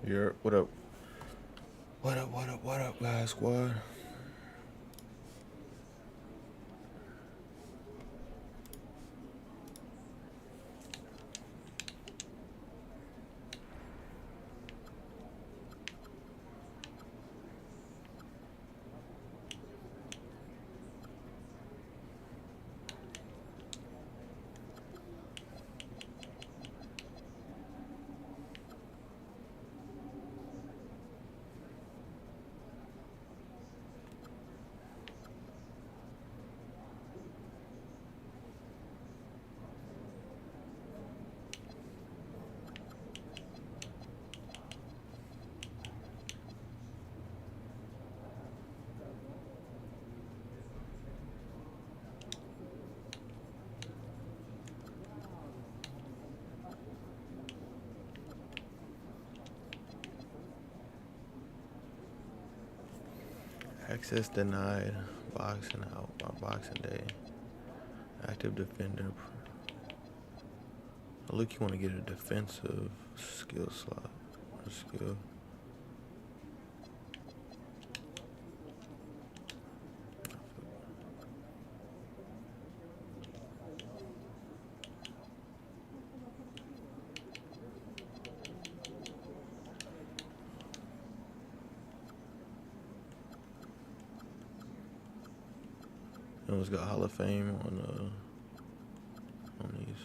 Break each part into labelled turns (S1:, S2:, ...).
S1: Here, what up? What up, guys, squad? Access denied. Boxing out by Boxing Day. Active defender. Look, you want to get a defensive skill slot or skill. It's got Hall of Fame on these.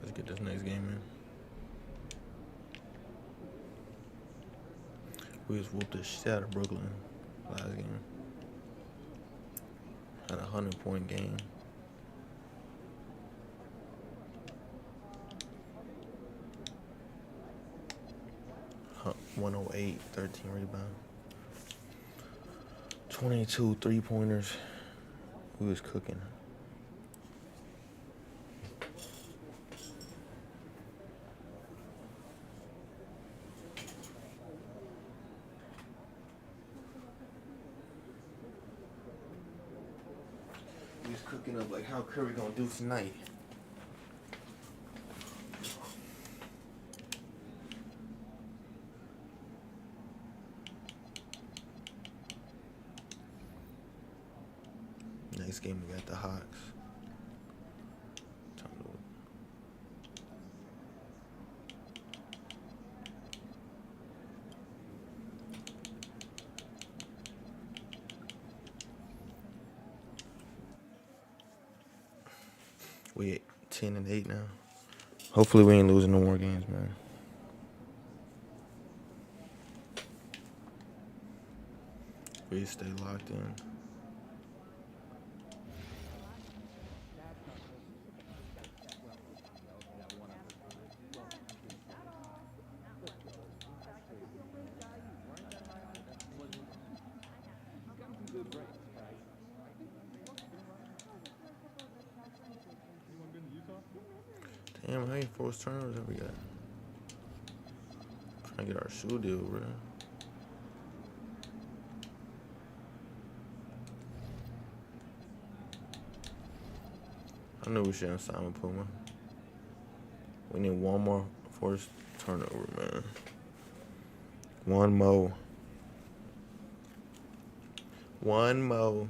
S1: Let's get this next game in. We just whooped the shit out of Brooklyn last game. Had a 100-point game. Huh, 108, 13 rebound. 22 3-pointers. We was cooking. Cooking up like how Curry gonna do tonight. Next game we got the Hawks. We at 10-8 now. Hopefully we ain't losing no more games, man. We stay locked in. Damn, how many forced turnovers have we got? Trying to get our shoe deal, bro. I knew we shouldn't sign with Puma. We need one more forced turnover, man. One more. One more.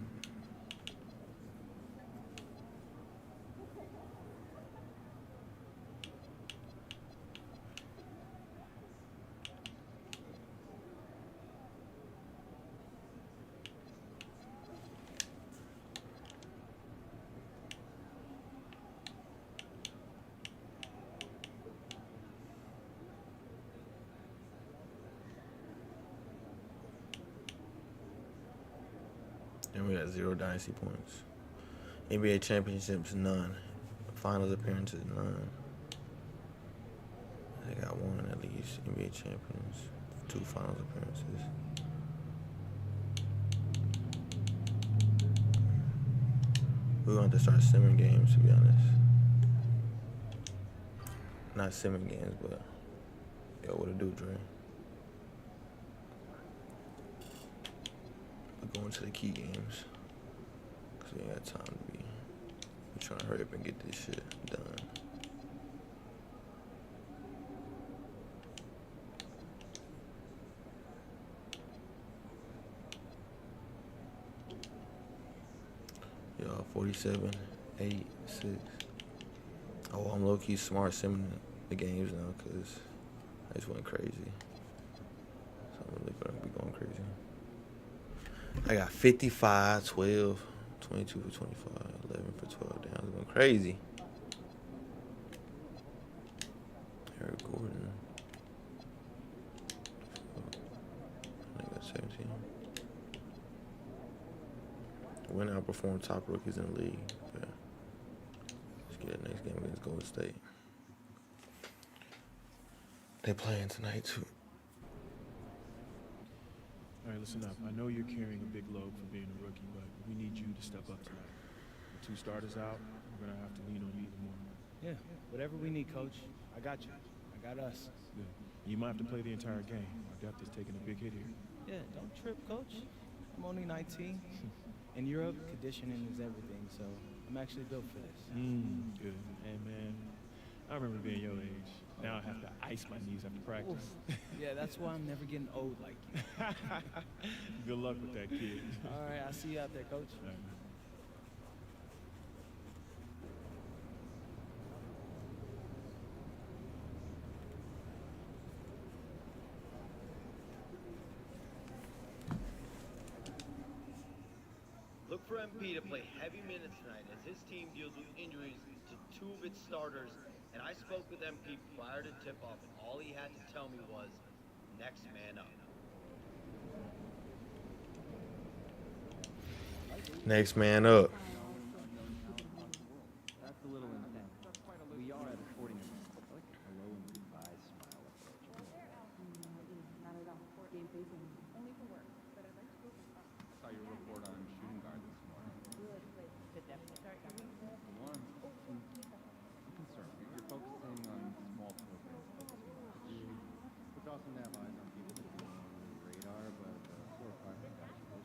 S1: And we got 0 dynasty points. NBA championships, none. Finals appearances, none. They got one at least. NBA champions, 2 finals appearances. We're going to have to start simming games, to be honest. Not simming games, but yo, what it do, Dre? We're going to the key games. Because we ain't got time to be. We're trying to hurry up and get this shit done. Yo, 47, 8, 6. Oh, I'm low-key smart simming the games now because I just went crazy. So I'm really gonna be going crazy. I got 55, 12, 22 for 25, 11 for 12. Damn, I was going crazy. Eric Gordon. I got 17. When outperformed top rookies in the league. Yeah. Let's get that next game against Golden State. They playing tonight too.
S2: All right, listen up. I know you're carrying a big load for being a rookie, but we need you to step up tonight. With 2 starters out, we're going to have to lean on you even more.
S3: Yeah, whatever we need, Coach. I got you. I got us.
S2: Good. You might have to play the entire game. Our depth is taking a big hit here.
S3: Yeah, don't trip, Coach. I'm only 19. In Europe, conditioning is everything, so I'm actually built for this.
S2: Good. And man, I remember being your age. Now I have to ice my knees after practice.
S3: Yeah, that's why I'm never getting old like you.
S2: Good luck with that, kid.
S3: All right, I'll see you out there, Coach.
S2: All right, man.
S4: Look for MP to play heavy minutes tonight as his team deals with injuries to 2 of its starters. And I spoke with MP prior to tip-off, and all he had to tell me was, next man up.
S1: Next man up.
S5: That's a little intense. We are at a sporting event. I like a hello and goodbye smile approach.
S6: Not at all. Game facing. Only for work, but I'd like to go for
S5: Saw your report on shooting guard this morning.
S6: good place to definitely start your week.
S5: Go on. I'm concerned. You're focusing on small programs a bit too much. It's awesome to have eyes on people that you want on your radar, but 4 or 5 guys are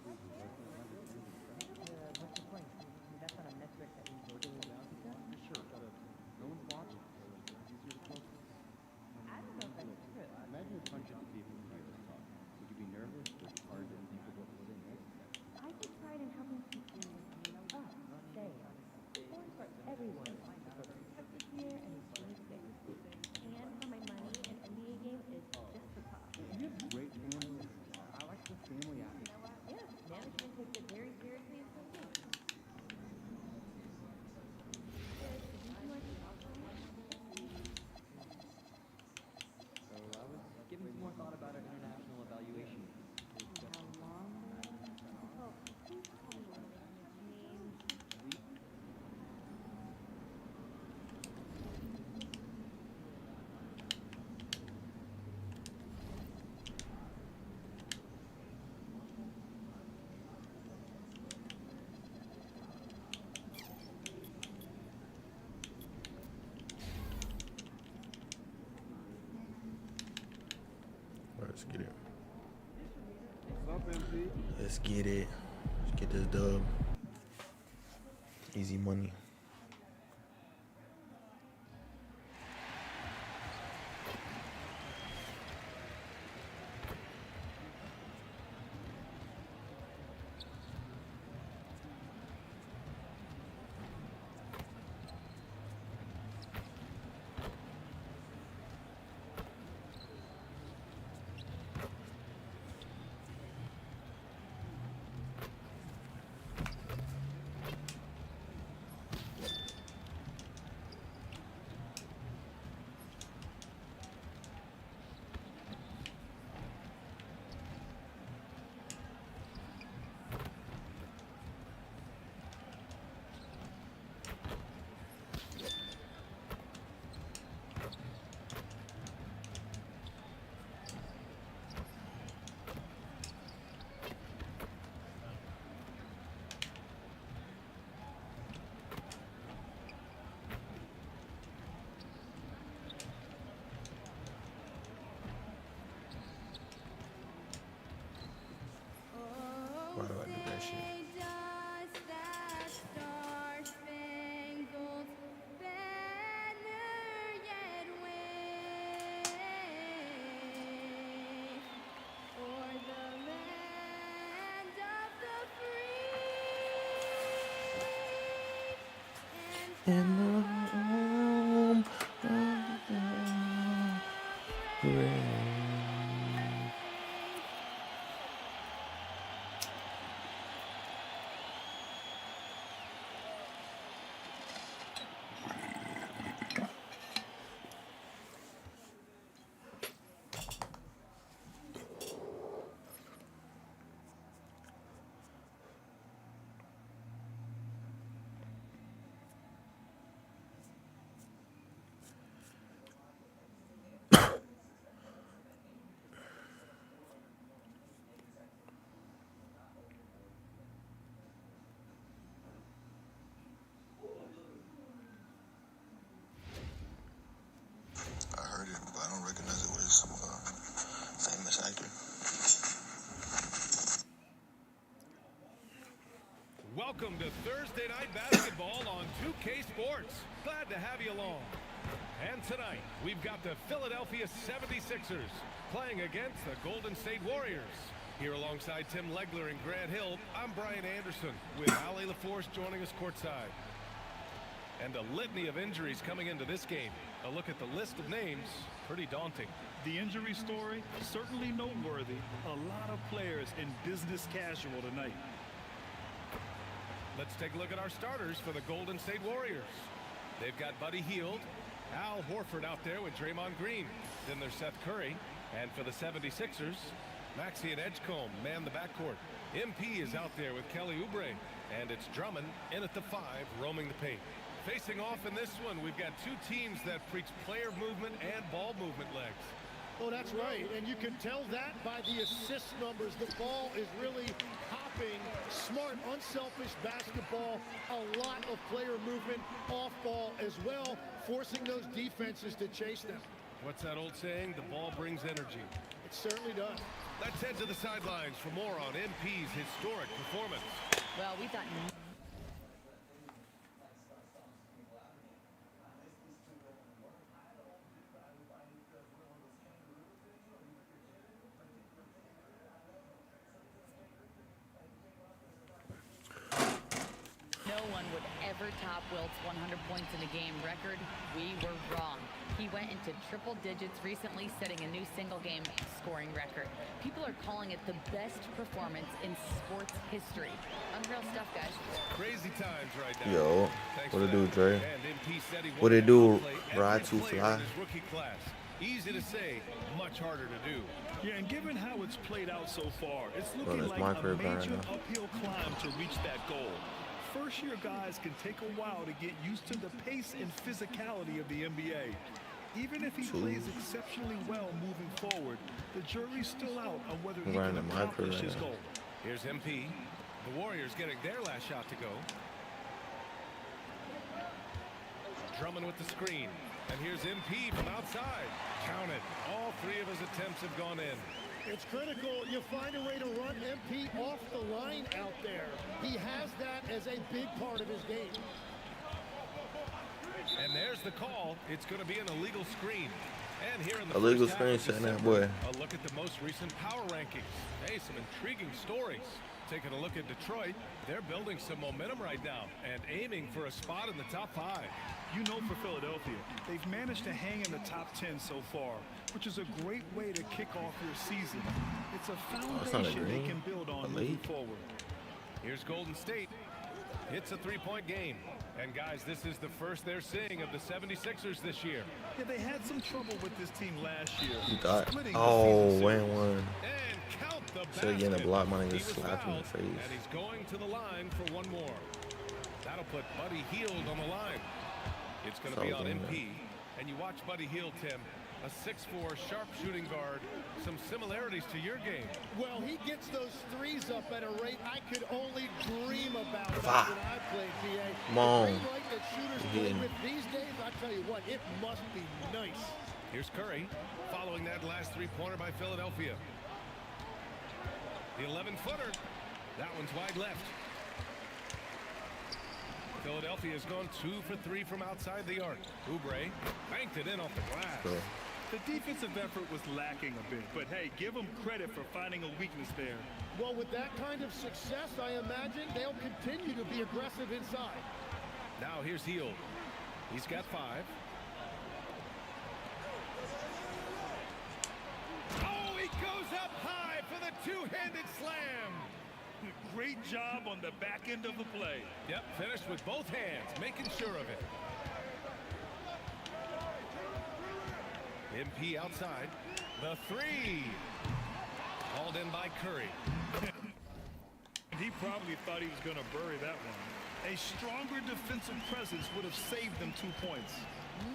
S5: most of your schools are working on understanding the craft.
S6: What's the point? I mean, that's not a metric that we
S5: Working it out, for sure, but no one's watching, so it's easier to focus.
S6: I don't know if that's true.
S5: Imagine a bunch of the people who I just talked to. Would you be nervous? Would it be hard to think of what was in next?
S6: I take pride in helping people up, stay. Sports for everyone. For protected here and it's 26. And for my money, an NBA game is just
S1: Let's get it. Let's get this dub. Easy money. Why do I do that shit? In the home of the brave.
S7: I heard it, but I don't recognize it with some famous actor.
S8: Welcome to Thursday Night Basketball on 2K Sports. Glad to have you along. And tonight, we've got the Philadelphia 76ers playing against the Golden State Warriors. Here alongside Tim Legler and Grant Hill, I'm Brian Anderson with Ali LaForce joining us courtside. And a litany of injuries coming into this game. A look at the list of names, pretty daunting.
S9: The injury story, certainly noteworthy. A lot of players in business casual tonight.
S8: Let's take a look at our starters for the Golden State Warriors. They've got Buddy Hield, Al Horford out there with Draymond Green. Then there's Seth Curry. And for the 76ers, Maxey and Edgecombe man the backcourt. MP is out there with Kelly Oubre. And it's Drummond in at the 5, roaming the paint. Facing off in this one, we've got two teams that preach player movement and ball movement legs.
S10: Oh, that's right, and you can tell that by the assist numbers. The ball is really hopping. Smart, unselfish basketball. A lot of player movement off ball as well, forcing those defenses to chase them.
S8: What's that old saying? The ball brings energy.
S10: It certainly does.
S8: Let's head to the sidelines for more on MP's historic performance.
S11: Well, we thought... top Wilt's 100 points in a game record. We were wrong. He went into triple digits recently, setting a new single-game scoring record. People are calling it the best performance in sports history. Unreal stuff, guys.
S8: Crazy times right now.
S1: Yo, what it do, Dre? What it do, Ride to Fly?
S8: Easy to say, much harder to do.
S9: Yeah, and given how it's played out so far, it's looking
S1: Well,
S9: like a major uphill climb to reach that goal. First-year guys can take a while to get used to the pace and physicality of the NBA. Even if he plays exceptionally well moving forward, the jury's still out on whether he can accomplish his goal.
S8: Here's MP. The Warriors getting their last shot to go. Drummond with the screen. And here's MP from outside. Count it. All three of his attempts have gone in.
S10: It's critical you find a way to run MP off the line out there. He has that as a big part of his game.
S8: And there's the call. It's going to be an illegal screen. And here in the
S1: illegal
S8: first
S1: screen
S8: half of
S1: setting that
S8: December,
S1: boy.
S8: a look at the most recent power rankings. Hey, some intriguing stories. Taking a look at Detroit, they're building some momentum right now and aiming for a spot in the top 5.
S9: You know, for Philadelphia, they've managed to hang in the top 10 so far, which is a great way to kick off your season. It's a foundation they can build on moving forward.
S8: Here's Golden State. It's a three-point game. And guys, this is the first they're seeing of the 76ers this year.
S9: Yeah, they had some trouble with this team last year.
S1: You got win one.
S8: And count the
S1: So again, a block money
S8: He
S1: just
S8: was
S1: slapped him in the
S8: fouled,
S1: face.
S8: and he's going to the line for one more. That'll put Buddy Hield on the line. It's going to be on MP. And you watch Buddy Hield, Tim, a 6'4", sharp-shooting guard. Some similarities to your game.
S10: Well, he gets those threes up at a rate I could only dream about back when I played, PA.
S1: Come on.
S10: The free rate that shooters play with these days, I tell you what, it must be nice.
S8: Here's Curry, following that last three-pointer by Philadelphia. The 11-footer. That one's wide left. Philadelphia has gone 2 for 3 from outside the arc. Oubre banked it in off the glass.
S1: Cool.
S9: The defensive effort was lacking a bit, but hey, give them credit for finding a weakness there.
S10: Well, with that kind of success, I imagine they'll continue to be aggressive inside.
S8: Now here's Hield. He's got 5. Oh, he goes up high for the two-handed slam.
S9: Great job on the back end of the play.
S8: Yep, finished with both hands, making sure of it. MP outside. The 3. Called in by Curry.
S9: He probably thought he was going to bury that one. A stronger defensive presence would have saved them 2 points.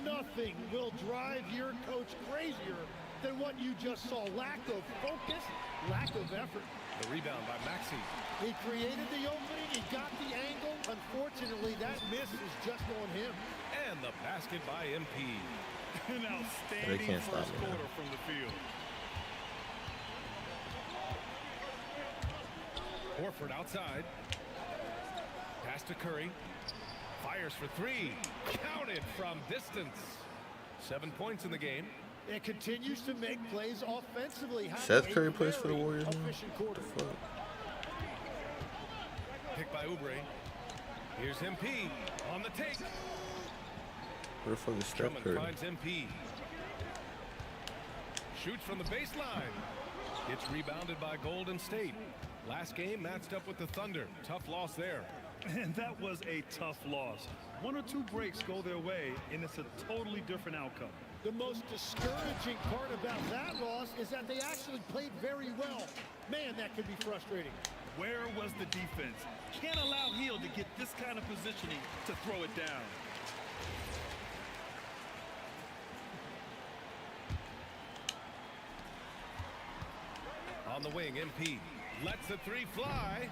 S10: Nothing will drive your coach crazier than what you just saw. Lack of focus, lack of effort.
S8: The rebound by Maxey.
S10: He created the opening, he got the angle. Unfortunately, that miss is just on him.
S8: And the basket by MP.
S9: An outstanding first quarter from the field.
S8: Horford outside. Pass to Curry. Fires for 3. Counted from distance. 7 points in the game.
S10: It continues to make plays offensively.
S1: Seth Curry plays for the Warriors now?
S8: Picked by Oubre. Here's MP on the take.
S1: Where the fuck is Steph
S8: Drummond
S1: Curry?
S8: finds MP. Shoots from the baseline. It's rebounded by Golden State. Last game matched up with the Thunder. Tough loss there.
S9: And that was a tough loss. 1 or 2 breaks go their way, and it's a totally different outcome.
S10: The most discouraging part about that loss is that they actually played very well. Man, that could be frustrating.
S9: Where was the defense? Can't allow Hield to get this kind of positioning to throw it down.
S8: On the wing, MP lets the 3 fly.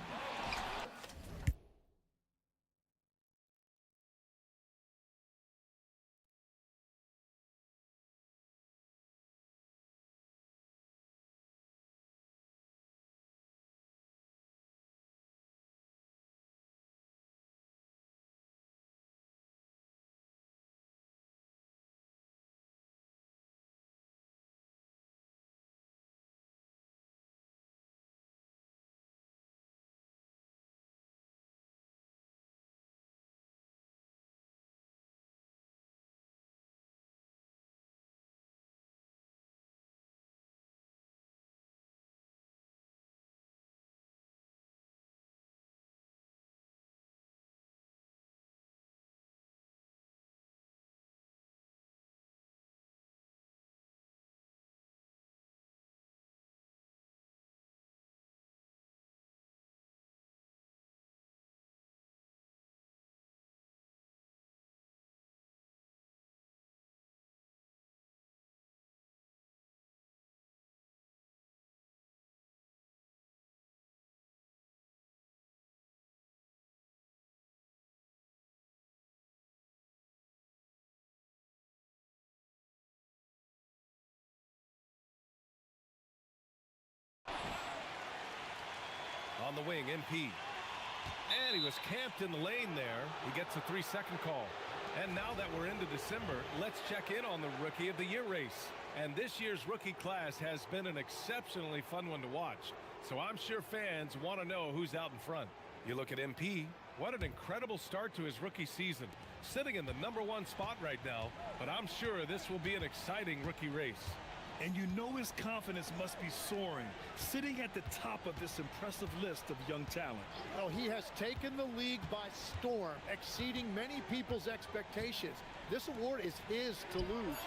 S8: On the wing, MP. And he was camped in the lane there. He gets a 3-second call. And now that we're into December, let's check in on the Rookie of the Year race. And this year's rookie class has been an exceptionally fun one to watch. So I'm sure fans want to know who's out in front. You look at MP, what an incredible start to his rookie season. Sitting in the #1 spot right now, but I'm sure this will be an exciting rookie race.
S9: And you know his confidence must be soaring, sitting at the top of this impressive list of young talent.
S10: Well, he has taken the league by storm, exceeding many people's expectations. This award is his to lose.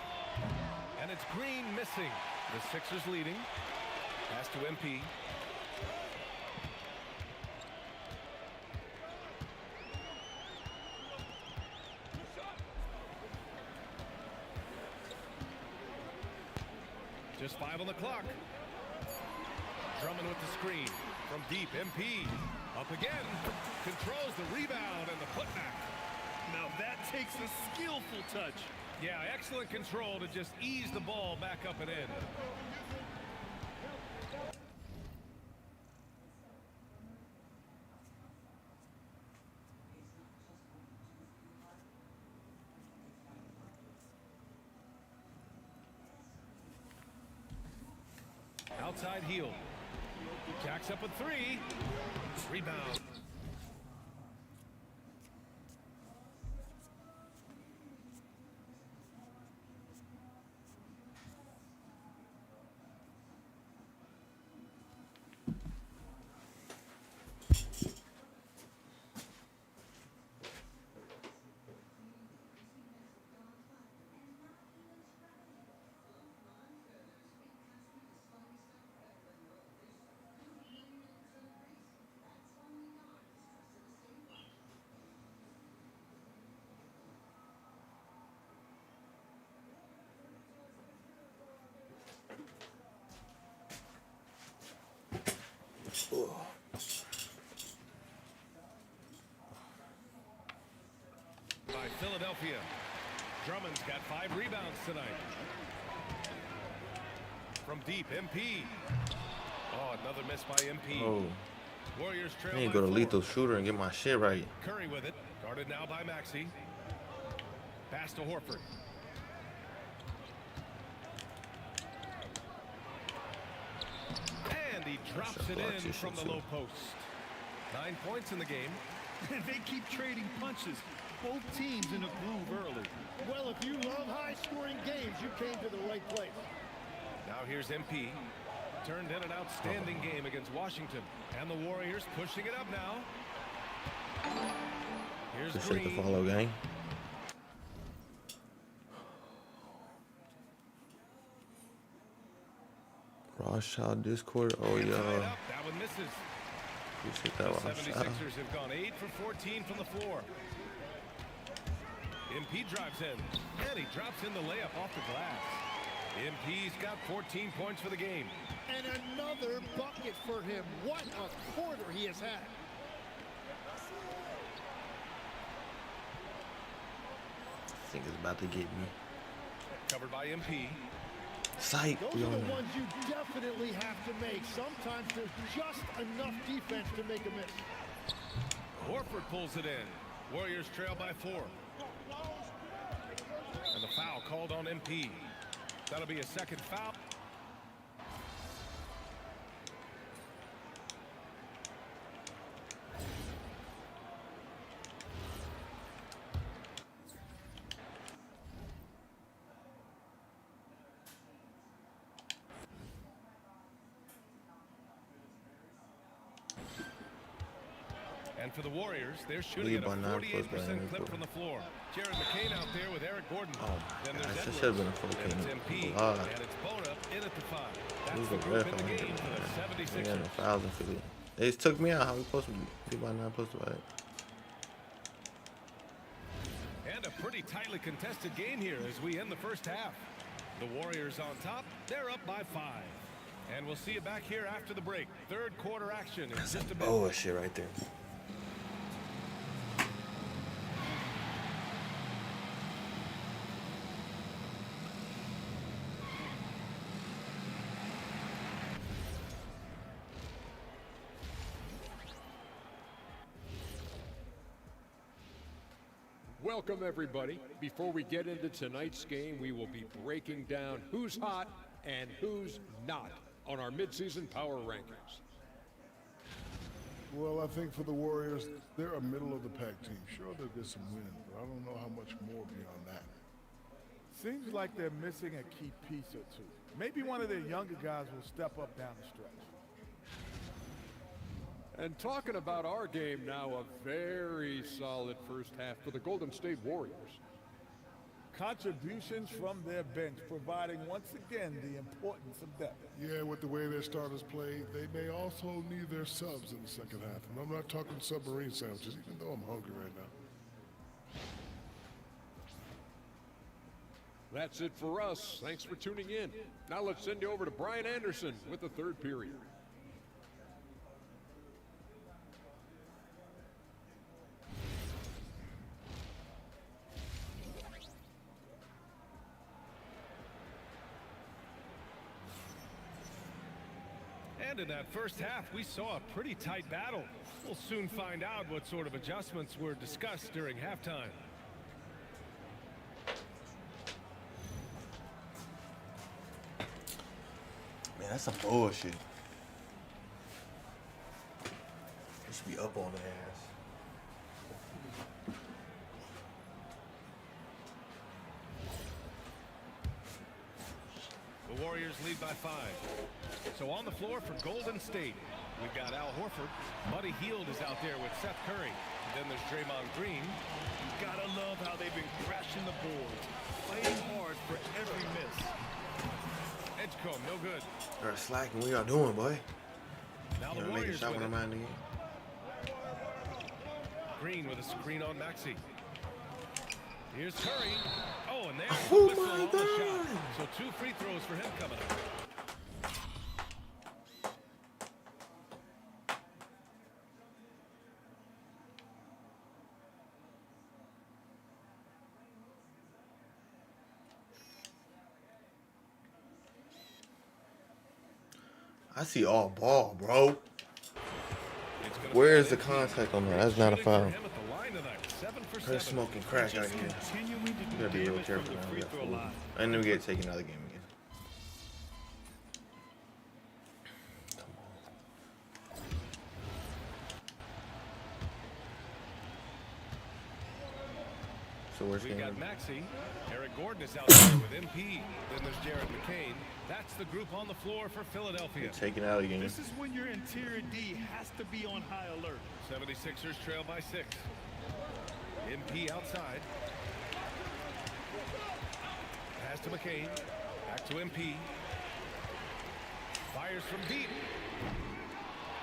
S8: And it's Green missing. The Sixers leading. Pass to MP. Just 5 on the clock. Drummond with the screen. From deep, MP. Up again. Controls the rebound and the putback.
S9: Now that takes a skillful touch.
S8: Yeah, excellent control to just ease the ball back up and in. Outside heel. Jacks up with 3. Rebound. By Philadelphia. Drummond's got 5 rebounds tonight. From deep, MP. Oh, another miss by MP.
S1: Oh.
S8: Warriors trail
S1: I need to
S8: by
S1: go to
S8: 4.
S1: lethal shooter and get my shit right.
S8: Curry with it. Guarded now by Maxey. Pass to Horford. And he drops it in from the low post. 9 points in the game.
S9: And they keep trading punches. Both teams in a groove early.
S10: Well, if you love high-scoring games, you came to the right place.
S8: Now here's MP. Turned in an outstanding game against Washington. And the Warriors pushing it up now. Here's
S1: Appreciate
S8: Green.
S1: the follow, gang. Rothschild Discord. Oh, yeah.
S8: That one misses.
S1: Appreciate that,
S8: The
S1: Rothschild.
S8: 76ers have gone 8 for 14 from the floor. MP drives in, and he drops in the layup off the glass. MP's got 14 points for the game.
S10: And another bucket for him. What a quarter he has had.
S1: I think it's about to get me.
S8: Covered by MP.
S1: Sight.
S10: Those are the ones you definitely have to make. Sometimes there's just enough defense to make a miss.
S8: Horford pulls it in. Warriors trail by 4. And the foul called on MP. That'll be a second foul. And for the Warriors, they're shooting at a 48% clip from the floor. Jared McCain out there with Eric Gordon.
S1: Oh
S8: then
S1: my
S8: there's
S1: gosh, that
S8: Edwards.
S1: should have been a 4K.
S8: And it's MP. And it's Bona in at the 5. That's the group in the game for the 76ers.
S1: Yeah, 1,050. They just took me out. How we supposed to be by 9 supposed to be?
S8: And a pretty tightly contested game here as we end the first half. The Warriors on top. They're up by 5. And we'll see you back here after the break. Third quarter action in just a bit.
S1: Oh, shit right there.
S12: Welcome, everybody. Before we get into tonight's game, we will be breaking down who's hot and who's not on our midseason power rankings.
S13: Well, I think for the Warriors, they're a middle-of-the-pack team. Sure, they'll get some wins, but I don't know how much more beyond that.
S14: Seems like they're missing a key piece or two. Maybe one of their younger guys will step up down the stretch.
S12: And talking about our game now, a very solid first half for the Golden State Warriors.
S14: Contributions from their bench, providing once again the importance of depth.
S13: Yeah, with the way their starters play, they may also need their subs in the second half. And I'm not talking submarine sandwiches, even though I'm hungry right now.
S12: That's it for us. Thanks for tuning in. Now let's send you over to Brian Anderson with the third period.
S8: And in that first half, we saw a pretty tight battle. We'll soon find out what sort of adjustments were discussed during halftime.
S1: Man, that's some bullshit. They should be up on their ass.
S8: The Warriors lead by 5. So on the floor for Golden State, we've got Al Horford. Buddy Hield is out there with Seth Curry. And then there's Draymond Green.
S9: Gotta love how they've been crashing the boards, fighting hard for every miss.
S8: Edgecombe, no good.
S1: They're slacking. What y'all doing, boy?
S8: Now
S1: You
S8: the
S1: know, make a
S8: Warriors
S1: shot
S8: with
S1: when
S8: it.
S1: I'm out in the game.
S8: Green with a screen on Maxey. Here's Curry. Oh, and there's
S1: Oh
S8: the whistle
S1: my
S8: on the shot.
S1: God.
S8: So 2 free throws for him coming up.
S1: I see all ball, bro. Where is the contact on that? That's not a foul. They're smoking crack out here. You gotta be real careful now. We got food. I knew we get taken out of the game again. Come on. So where's
S8: We
S1: the
S8: got Maxey. Eric Gordon is out there with MP. Then there's Jared McCain. That's the group on the floor for Philadelphia.
S1: taken out of the game?
S9: This is when your interior D has to be on high alert.
S8: 76ers trail by 6. MP outside. Pass to McCain. Back to MP. Fires from deep.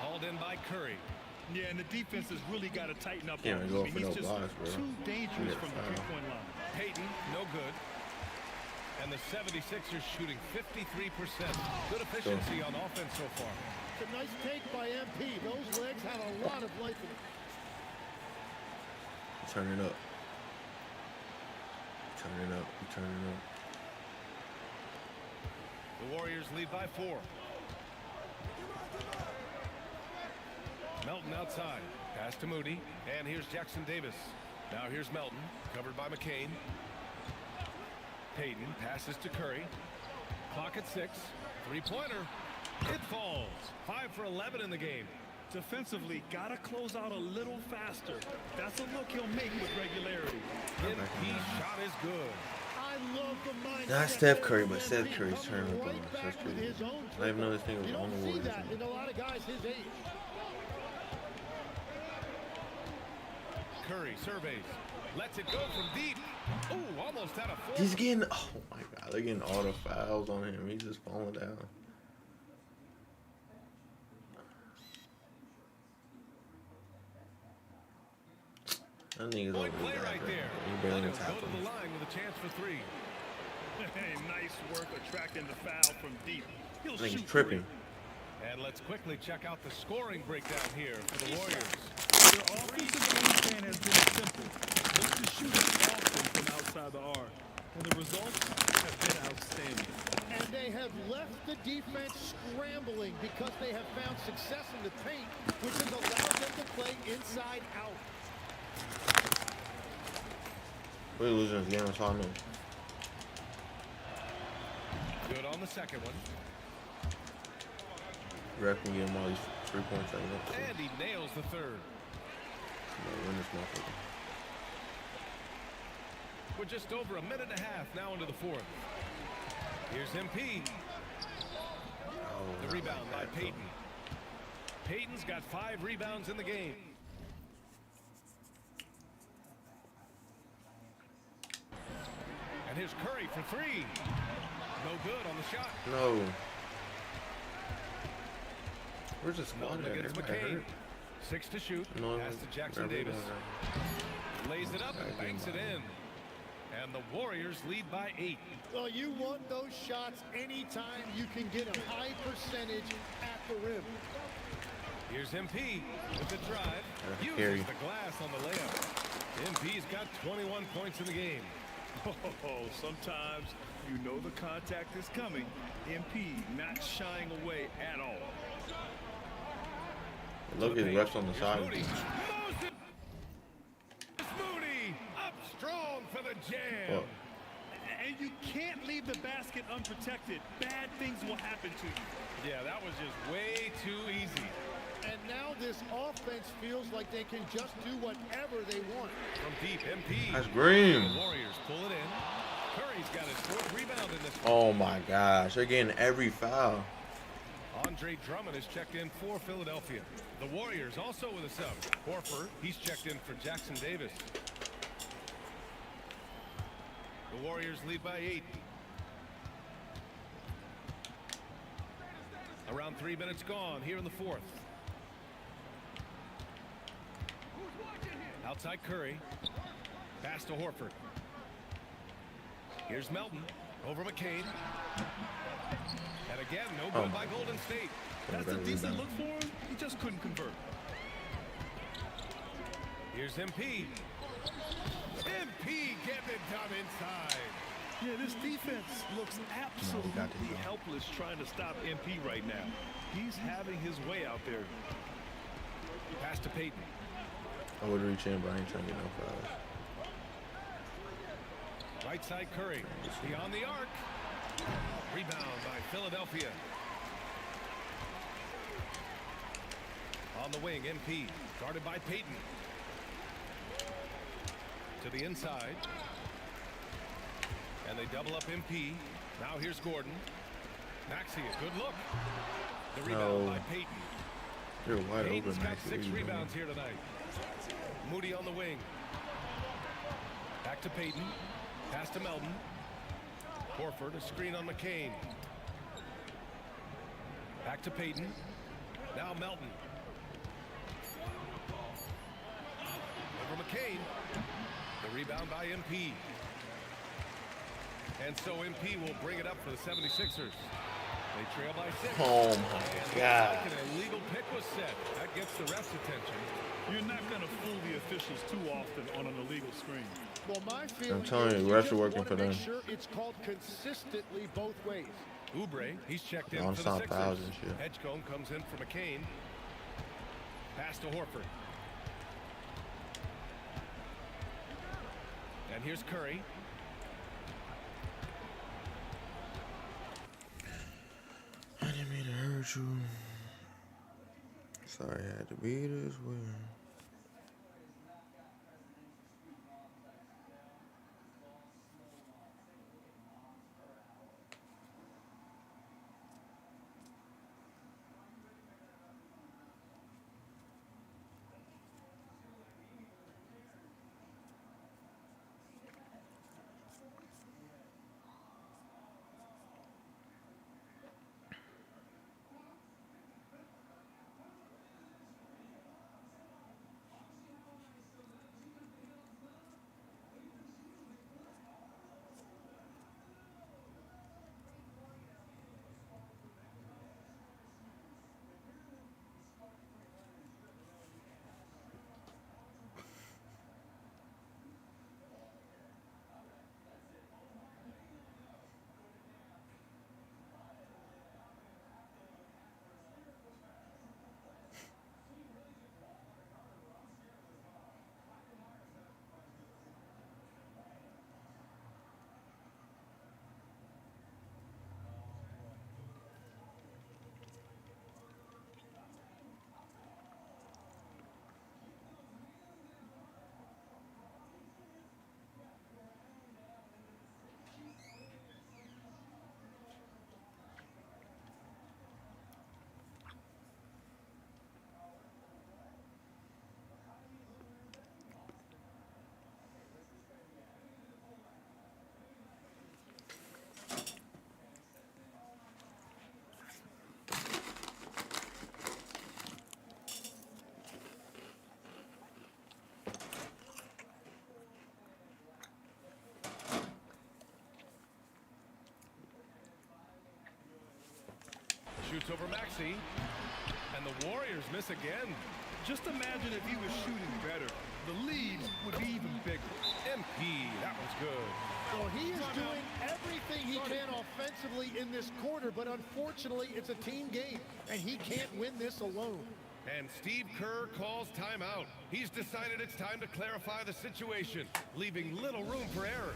S8: Hauled in by Curry.
S9: Yeah, and the defense has really got to tighten up.
S1: Can't
S9: on
S1: even
S9: him.
S1: go for
S9: He's
S1: no
S9: just
S1: blocks, bro.
S9: too dangerous
S1: Yeah,
S9: from the
S1: foul.
S9: three-point line.
S8: Payton, no good. And the 76ers shooting 53%. Good efficiency on offense so far.
S10: It's a nice take by MP. Those legs have a lot of life in them.
S1: Turn it up. Turn it up. Turn it up.
S8: The Warriors lead by 4. Melton outside. Pass to Moody. And here's Jackson Davis. Now here's Melton. Covered by McCain. Payton passes to Curry. Clock at 6. Three-pointer. It falls. 5 for 11 in the game.
S9: Defensively, got to close out a little faster. That's a look he'll make with regularity.
S8: MP shot is good.
S10: I love the mindset.
S1: Not Steph Curry, but
S10: that
S1: Seth
S10: he
S1: Curry's
S10: comes
S1: turning up on
S10: right
S1: him.
S10: back
S1: That's
S10: with
S1: crazy.
S10: his own
S1: I didn't even know this thing
S10: You
S1: was on
S10: don't
S1: the
S10: see
S1: Warriors.
S10: that in a lot of guys his age.
S8: Curry surveys. Lets it go from deep. Ooh, almost had a 4.
S1: He's getting, oh my God, they're getting all the fouls on him. He's just falling down. That nigga's over
S8: Play
S1: there.
S8: right there.
S1: He
S8: Let
S1: barely
S8: him go
S1: tapped
S8: to
S1: him.
S8: the line with a chance for 3.
S9: Hey, nice work attracting the foul from deep. He'll
S1: I think
S9: shoot
S1: he's tripping.
S8: And let's quickly check out the scoring breakdown here for the Warriors.
S9: Their offensive game plan has been simple. Look to shoot it often from outside the arc. And the results have been outstanding.
S10: And they have left the defense scrambling because they have found success in the paint, which has allowed them to play inside out.
S1: We're losing this game, that's all I know.
S8: Good on the second one.
S1: Ref can get him all these 3 points right now.
S8: And he nails the third.
S1: Win this motherfucker.
S8: We're just over a minute and a half now into the fourth. Here's MP. The rebound by Payton. Payton's got 5 rebounds in the game. And here's Curry for 3. No good on the shot.
S1: No. Where's this squad at?
S8: Against McCain. 6 to shoot.
S1: No,
S8: Pass to Jackson Davis. Lays it up and banks it in. And the Warriors lead by 8.
S10: Well, you want those shots anytime you can get a high percentage at the rim.
S8: Here's MP with the drive. Uses the glass on the layup. MP's got 21 points in the game.
S9: Oh, sometimes you know the contact is coming. MP not shying away at all.
S1: Look at the refs on the side.
S8: Moody up strong for the jam.
S1: What?
S9: And you can't leave the basket unprotected. Bad things will happen to you.
S8: Yeah, that was just way too easy.
S10: And now this offense feels like they can just do whatever they want.
S8: From deep, MP.
S1: That's green.
S8: The Warriors pull it in. Curry's got his 4th rebound in this one.
S1: Oh my gosh, they're getting every foul.
S8: Andre Drummond is checked in for Philadelphia. The Warriors also with a sub. Horford, he's checked in for Jackson Davis. The Warriors lead by 8. Around 3 minutes gone here in the fourth. Outside Curry. Pass to Horford. Here's Melton. Over McCain. And again, no good by Golden State.
S9: That's a decent look for him. He just couldn't convert.
S8: Here's MP. MP getting it done inside.
S9: Yeah, this defense looks absolutely helpless trying to stop MP right now. He's having his way out there.
S8: Pass to Payton.
S1: I would reach in, but I ain't trying to get no fouls.
S8: Right side Curry. Beyond the arc. Rebound by Philadelphia. On the wing, MP. Guarded by Payton. To the inside. And they double up MP. Now here's Gordon. Maxey, a good look. The rebound by Payton.
S1: You're wide
S8: Payton's
S1: open,
S8: got
S1: Maxey.
S8: 6 rebounds here tonight. Moody on the wing. Back to Payton. Pass to Melton. Horford, a screen on McCain. Back to Payton. Now Melton. Over McCain. The rebound by MP. And so MP will bring it up for the 76ers. They trail by 6.
S1: Oh my God.
S8: Like an illegal pick was set. That gets the ref's attention.
S9: You're not going to fool the officials too often on an illegal screen.
S10: Well, my feeling
S1: I'm telling you, refs are working for them.
S10: Make sure it's called consistently both ways.
S8: Oubre, he's checked in for the
S1: Non-stop
S8: Sixers.
S1: fouls and shit.
S8: Edgecombe comes in for McCain. Pass to Horford. And here's Curry.
S1: I didn't mean to hurt you. Sorry I had to be this way.
S8: Shoots over Maxey. And the Warriors miss again.
S9: Just imagine if he was shooting better. The lead would be even bigger.
S8: MP, that was good.
S10: Well, he is doing everything he can offensively in this quarter, but unfortunately, it's a team game, and he can't win this alone.
S8: And Steve Kerr calls timeout. He's decided it's time to clarify the situation, leaving little room for error.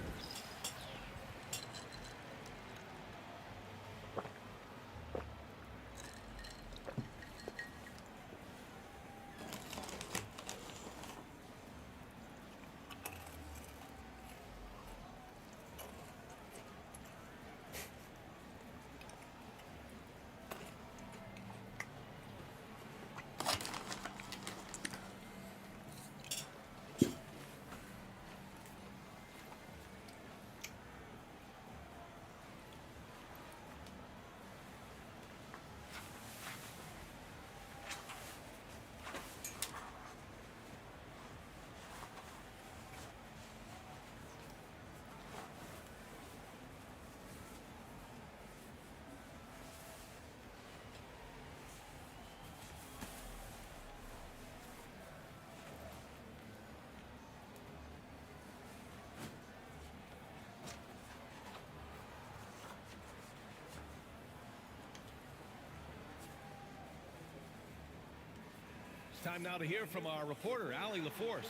S8: Time now to hear from our reporter, Allie LaForce.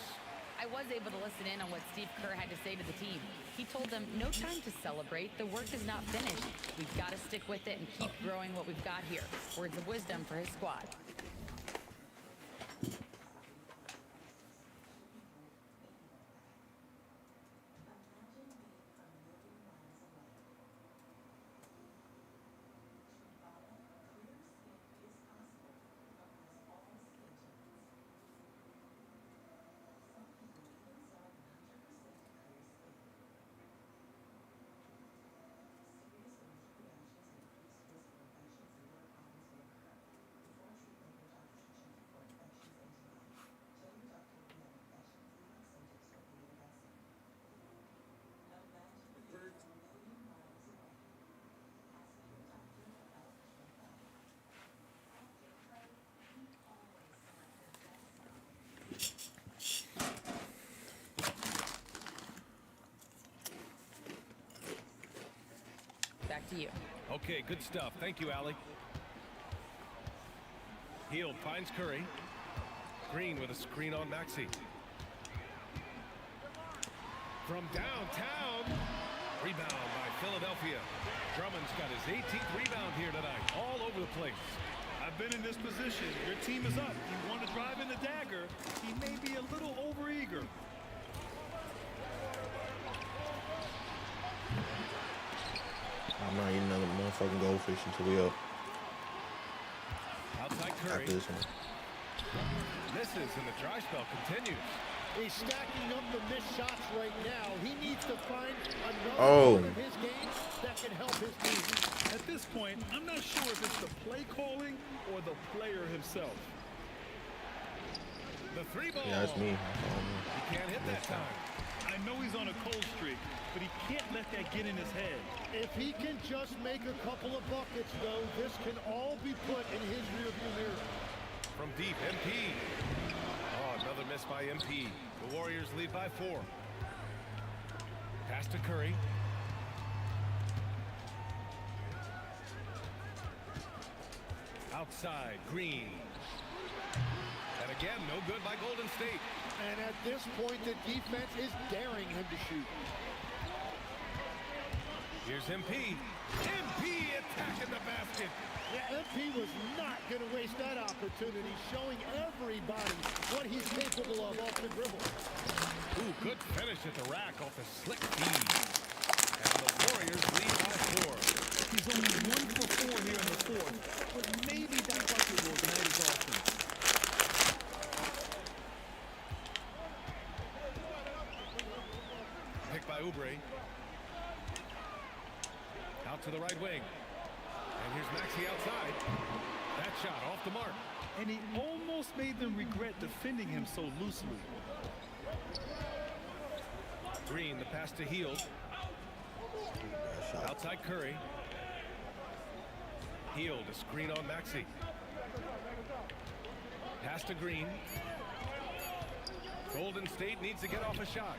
S11: I was able to listen in on what Steve Kerr had to say to the team. He told them, no time to celebrate. The work is not finished. We've got to stick with it and keep growing what we've got here. Words of wisdom for his squad. Back to you.
S8: Okay, good stuff. Thank you, Allie. Hield finds Curry. Green with a screen on Maxey. From downtown. Rebound by Philadelphia. Drummond's got his 18th rebound here tonight. All over the place.
S9: I've been in this position. Your team is up. You want to drive in the dagger. He may be a little overeager.
S1: I'm not eating another motherfucking goldfish until we up.
S8: Outside Curry.
S1: After this one.
S8: Misses and the dry spell continues.
S10: He's stacking up the missed shots right now. He needs to find another part of his game that can help his team.
S9: At this point, I'm not sure if it's the play calling or the player himself.
S8: The three ball.
S1: Yeah, that's me.
S8: He can't hit that time.
S9: I know he's on a cold streak, but he can't let that get in his head.
S10: If he can just make a couple of buckets, though, this can all be put in his rearview mirror.
S8: From deep, MP. Oh, another miss by MP. The Warriors lead by 4. Pass to Curry. Outside, Green. And again, no good by Golden State.
S10: And at this point, the defense is daring him to shoot.
S8: Here's MP. MP attacking the basket.
S10: Yeah, MP was not going to waste that opportunity, showing everybody what he's capable of off the dribble.
S8: Ooh, good finish at the rack off the slick feed. And the Warriors lead by 4.
S9: He's only 1 for 4 here in the fourth, but maybe that bucket will ignite his offense.
S8: Picked by Oubre. Out to the right wing. And here's Maxey outside. That shot off the mark.
S9: And he almost made them regret defending him so loosely.
S8: Green, the pass to Hield. Outside Curry. Heal to screen on Maxey. Pass to Green. Golden State needs to get off a shot.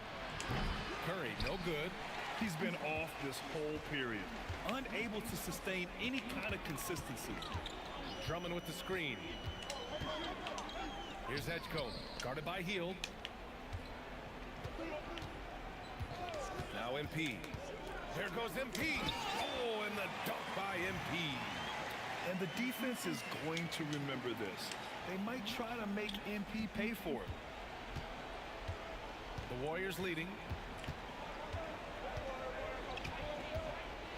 S8: Curry, no good.
S9: He's been off this whole period, unable to sustain any kind of consistency.
S8: Drummond with the screen. Here's Edgecombe, guarded by Hield. Now MP. There goes MP. Oh, and the dunk by MP.
S9: And the defense is going to remember this. They might try to make MP pay for it.
S8: The Warriors leading.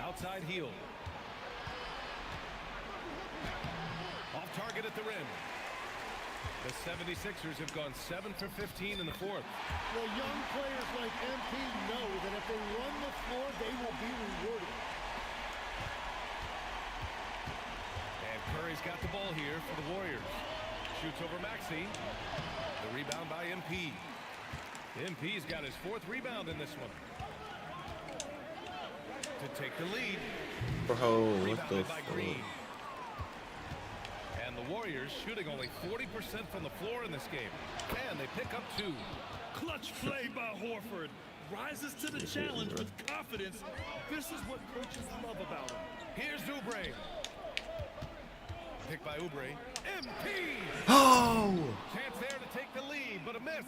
S8: Outside Hield. Off target at the rim. The 76ers have gone 7 for 15 in the fourth.
S10: Well, young players like MP know that if they run the floor, they will be rewarded.
S8: And Curry's got the ball here for the Warriors. Shoots over Maxey. The rebound by MP. MP's got his fourth rebound in this one. To take the lead.
S1: Bro, what the
S8: Rebounded by
S1: fuck?
S8: Green. And the Warriors shooting only 40% from the floor in this game. And they pick up 2.
S9: Clutch play by Horford. Rises to the challenge with confidence. This is what coaches love about him.
S8: Here's Oubre. Picked by Oubre. MP!
S1: Oh!
S8: Chance there to take the lead, but a miss.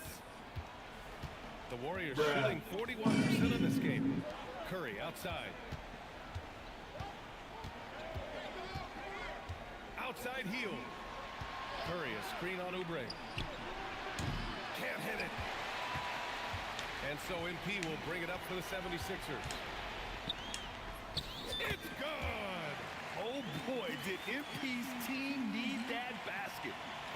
S8: The Warriors shooting 41% in this game. Curry outside. Outside Hield. Curry, a screen on Oubre. Can't hit it. And so MP will bring it up for the 76ers. It's good!
S9: Oh boy, did MP's team need that basket.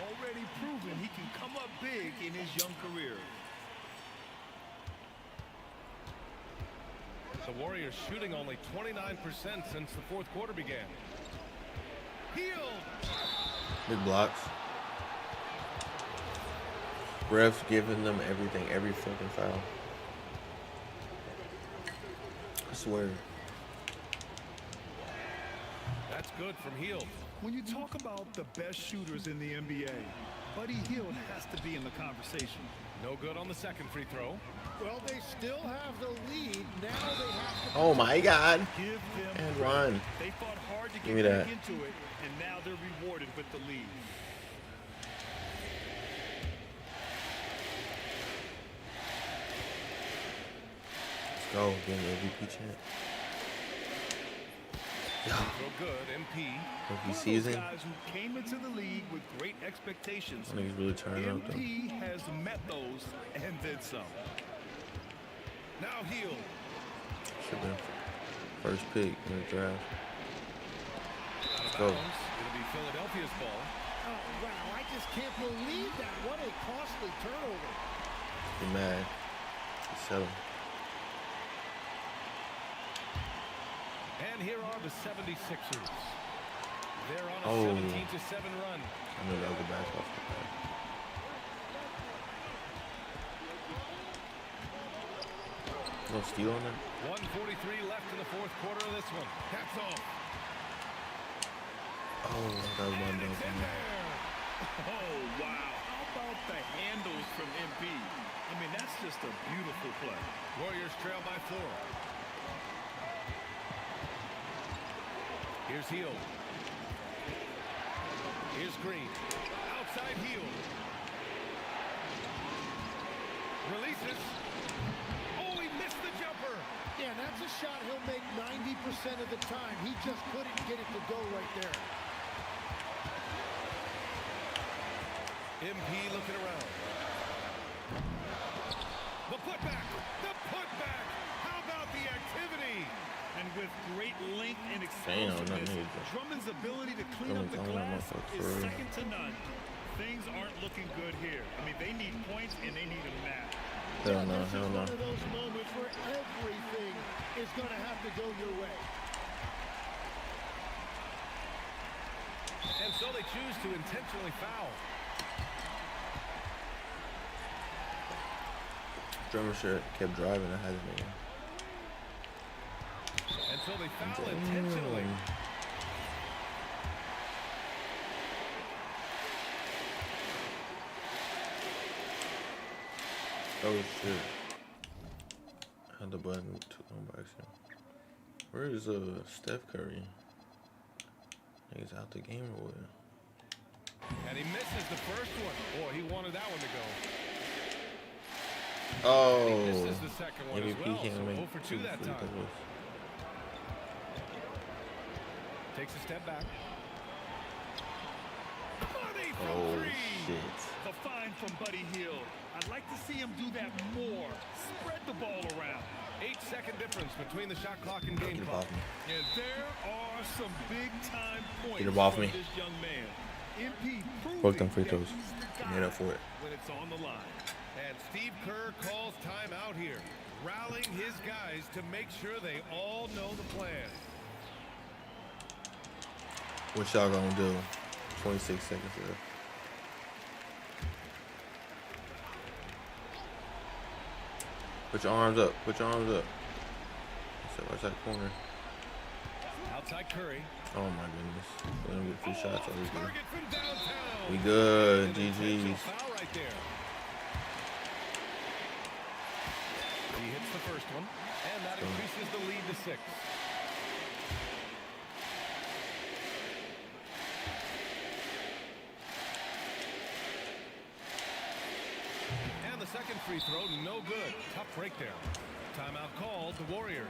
S9: Already proven he can come up big in his young career.
S8: The Warriors shooting only 29% since the fourth quarter began. Hield!
S1: Big blocks. Refs giving them everything, every fucking foul. I swear.
S8: That's good from Hield.
S9: When you talk about the best shooters in the NBA, Buddy Hield has to be in the conversation.
S8: No good on the second free throw.
S10: Well, they still have the lead. Now they have to...
S1: Oh my God.
S9: Give them
S1: And
S9: credit.
S1: run.
S9: They fought hard to
S1: Give me
S9: get back
S1: that.
S9: into it, and now they're rewarded with the lead.
S1: Let's go. Get an MVP chant. Yo.
S8: So good, MP.
S1: Rookie season.
S9: Guys who came into the league with great expectations.
S1: I think he's really turning up though.
S9: MP has met those and then some.
S8: Now Hield.
S1: Should have been first pick in the draft. Let's go.
S8: It'll be Philadelphia's ball.
S10: Oh, wow, I just can't believe that. What a costly turnover.
S1: Be mad. Just sell him.
S8: And here are the 76ers. They're on a
S1: Oh.
S8: 17-7 run.
S1: I know they'll go back off the back. No steal on that?
S8: 1:43 left in the fourth quarter of this one. That's all.
S1: Oh, that was my
S8: And
S1: dunk.
S8: it's in there.
S9: Oh, wow. How about the handles from MP? I mean, that's just a beautiful play.
S8: Warriors trail by 4. Here's Hield. Here's Green. Outside Hield. Releases. Oh, he missed the jumper.
S10: Yeah, that's a shot he'll make 90% of the time. He just couldn't get it to go right there.
S8: MP looking around. The putback. The putback. How about the activity?
S9: And with great length and
S1: Damn, not
S9: explosiveness,
S1: me.
S9: Drummond's ability to clean up the glass is second to none. Things aren't looking good here. I mean, they need points and they need them now.
S1: Hell no,
S10: This is
S1: hell no.
S10: one of those moments where everything is going to have to go your way.
S8: And so they choose to intentionally foul.
S1: Drummer shirt kept driving. I had it.
S8: And so they foul intentionally.
S1: Oh shit. I had the button too long by accident. Where is Steph Curry? He's out the game or what?
S8: And he misses the first one. Boy, he wanted that one to go.
S1: Oh,
S8: and he misses the second one
S1: MVP
S8: as well.
S1: can't
S8: So
S1: make
S8: 0 for 2 that time. Takes a step back.
S1: Oh shit.
S9: The find from Buddy Hield. I'd like to see him do that more. Spread the ball around.
S8: 8-second difference between the shot clock and game
S1: Get it
S8: clock.
S1: off me.
S9: And there are some big-time points
S1: Get it off
S9: from
S1: me.
S9: this young man. MP
S1: Work them
S9: proving
S1: free
S9: that
S1: throws.
S9: he's the
S1: Get made up
S9: guy
S1: for it.
S9: when it's on the line.
S8: And Steve Kerr calls timeout here, rallying his guys to make sure they all know the plan.
S1: What y'all gonna do? 26 seconds left. Put your arms up. Put your arms up. So watch that corner.
S8: Outside Curry.
S1: Oh my goodness. Let him get 2 shots. Oh,
S8: Target from downtown.
S1: we good.
S8: An intentional
S1: GG's.
S8: foul right there. He hits the first one, and that increases the lead to 6. And the second free throw, no good. Tough break there. Timeout called, the Warriors.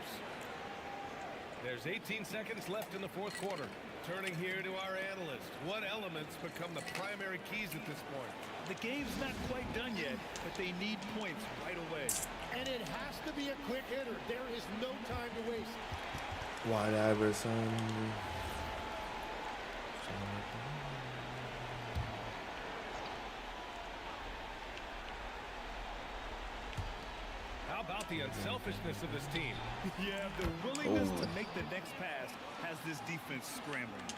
S8: There's 18 seconds left in the fourth quarter. Turning here to our analyst. What elements become the primary keys at this point?
S9: The game's not quite done yet, but they need points right away.
S10: And it has to be a quick hitter. There is no time to waste.
S1: Wide Iverson.
S8: How about the unselfishness of this team?
S9: Yeah, the willingness to make the next pass has this defense scrambling.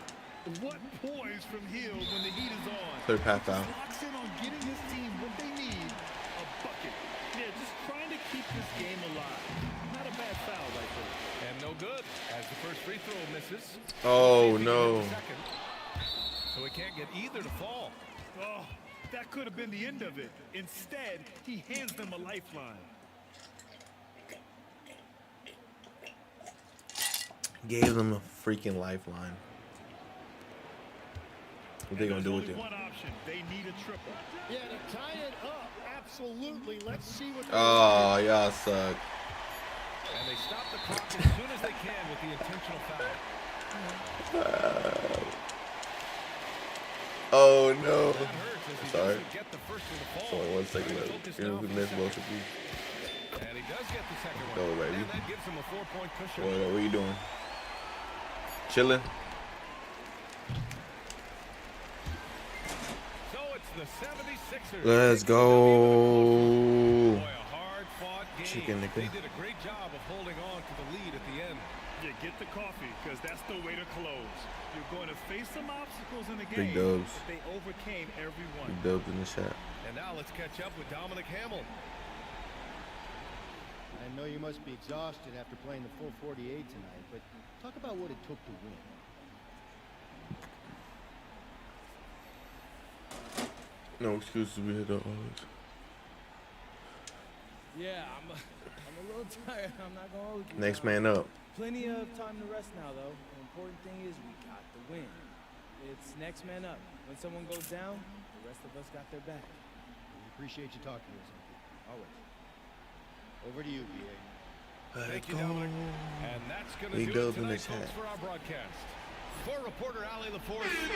S9: What poise from Hill when the heat is on.
S1: Clear path out.
S9: Locks in on getting his team what they need, a bucket. Yeah, just trying to keep this game alive. Not a bad foul right there.
S8: And no good, as the first free throw misses.
S1: Oh no.
S8: So he can't get either to fall.
S9: Oh, that could have been the end of it. Instead, he hands them a lifeline.
S1: Gave them a freaking lifeline. What they gonna do with it?
S9: One option. They need a triple.
S10: Yeah, to tie it up. Absolutely. Let's see what.
S1: Oh, y'all suck.
S8: And they stop the clock as soon as they can with the intentional foul.
S1: Oh no.
S8: That hurts as he
S1: Sorry.
S8: doesn't get the first one to fall.
S1: Sorry, 1 second
S8: Trying to
S1: left.
S8: focus
S1: Even
S8: now
S1: if we
S8: for the
S1: miss
S8: second.
S1: both of these.
S8: And he does get the second one.
S1: Go, baby.
S8: And that gives him a 4-point cushion.
S1: What are you doing? Chilling.
S8: So it's the 76ers.
S1: Let's go.
S8: Boy, a hard-fought game.
S1: Chicken nigga.
S8: They did a great job of holding on to the lead at the end.
S9: Yeah, get the coffee, because that's the way to close. You're going to face some obstacles in the
S1: Big
S9: game,
S1: dubs.
S9: but they overcame every one.
S1: Big dubs in the chat.
S8: And now let's catch up with Dominic Hamill.
S5: I know you must be exhausted after playing the full 48 tonight, but talk about what it took to win.
S1: No excuses. We hit the odds.
S3: Yeah, I'm a little tired. I'm not gonna hold you.
S1: Next man up.
S3: Plenty of time to rest now, though. The important thing is we got the win. It's next man up. When someone goes down, the rest of us got their back.
S5: We appreciate you talking to us, always. Over to you, BA.
S8: Thank you, Dominic. And that's going to
S1: Big
S8: do it
S1: dubs in the
S8: tonight, folks,
S1: chat.
S8: for our broadcast. For reporter Ali LaForce and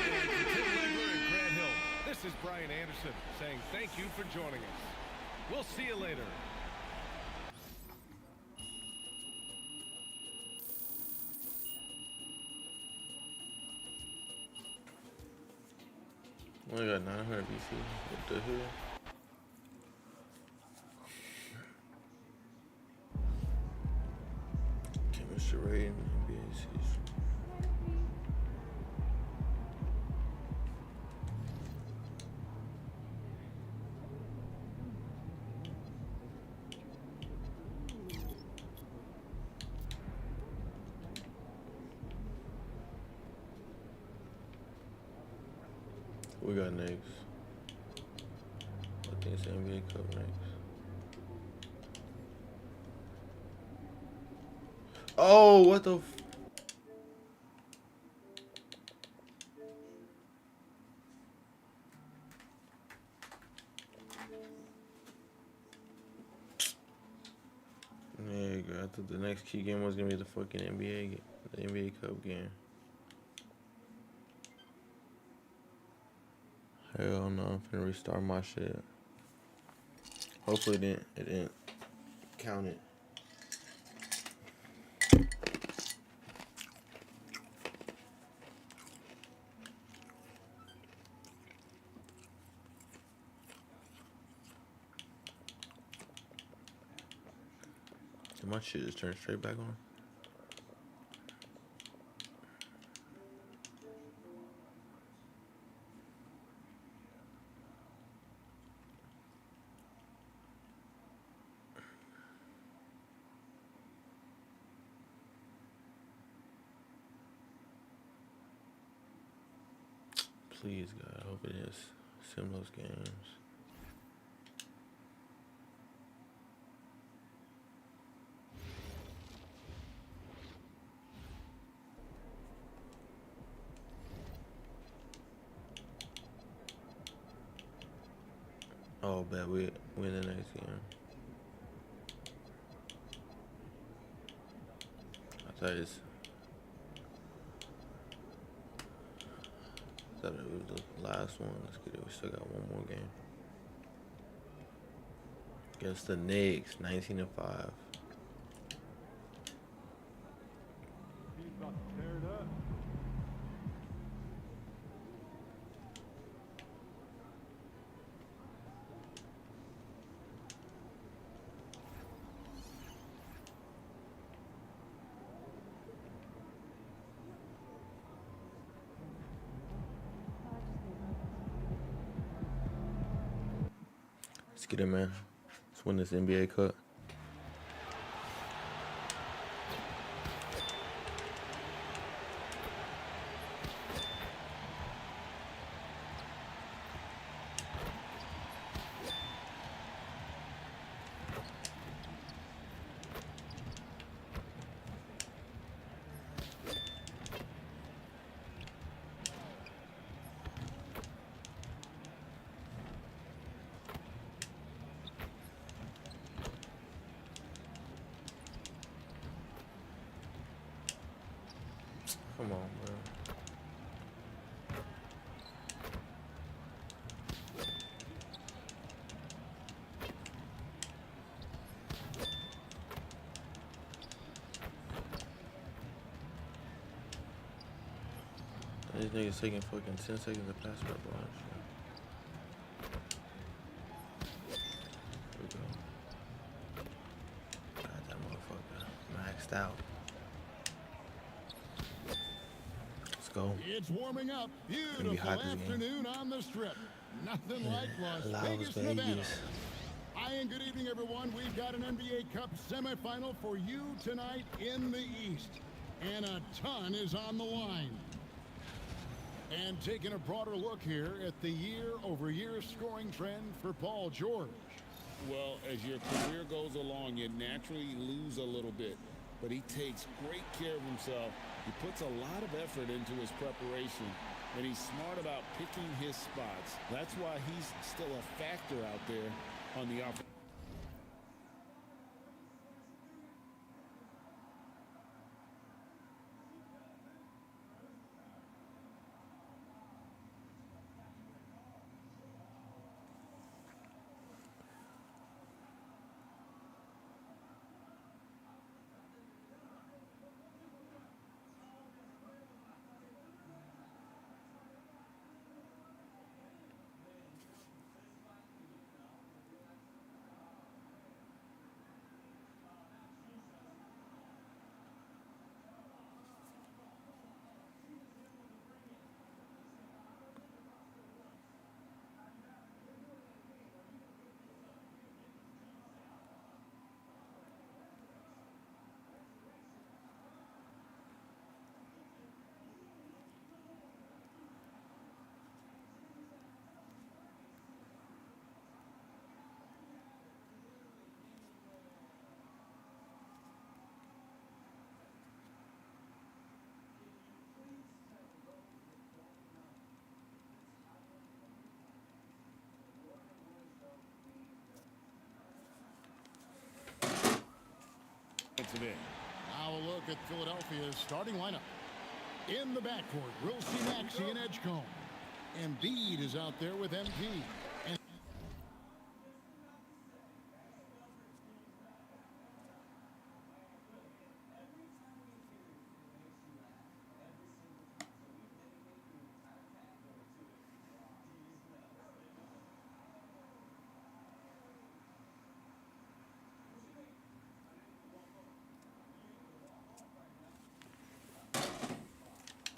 S8: Tim Legler and Grant Hill, this is Brian Anderson saying thank you for joining us. We'll see you later.
S1: Only got 900 BC. What the hell? Chemistry rating, NBA season. We got next. I think it's NBA Cup next. Oh, what the? Yeah, girl, I thought the next key game was gonna be the fucking the NBA Cup game. Hell no, I'm finna restart my shit. Hopefully it didn't count it. Did my shit just turn straight back on? Please, God, I hope it is. Sim those games. Oh, bet we win the next game. I thought it was the last one. Let's get it. We still got one more game. Against the Knicks, 19-5.
S14: He's about to tear it up.
S1: Let's get it, man. Let's win this NBA Cup. Come on, bro. These niggas taking fucking 10 seconds to pass my ball. Here we go. God, that motherfucker maxed out. Let's go.
S10: It's warming up.
S1: Gonna be
S10: Beautiful
S1: hot this game.
S10: afternoon on the Strip. Nothing like Las
S1: Las
S10: Vegas, Nevada.
S1: Vegas.
S10: Hi and good evening, everyone. We've got an NBA Cup semifinal for you tonight in the East. And a ton is on the line. And taking a broader look here at the year-over-year scoring trend for Paul George.
S15: Well, as your career goes along, you naturally lose a little bit. But he takes great care of himself. He puts a lot of effort into his preparation. And he's smart about picking his spots. That's why he's still a factor out there on the offense. defensive end.
S10: Now a look at Philadelphia's starting lineup. In the backcourt, we'll see Maxey and Edgecombe. Embiid is out there with MP.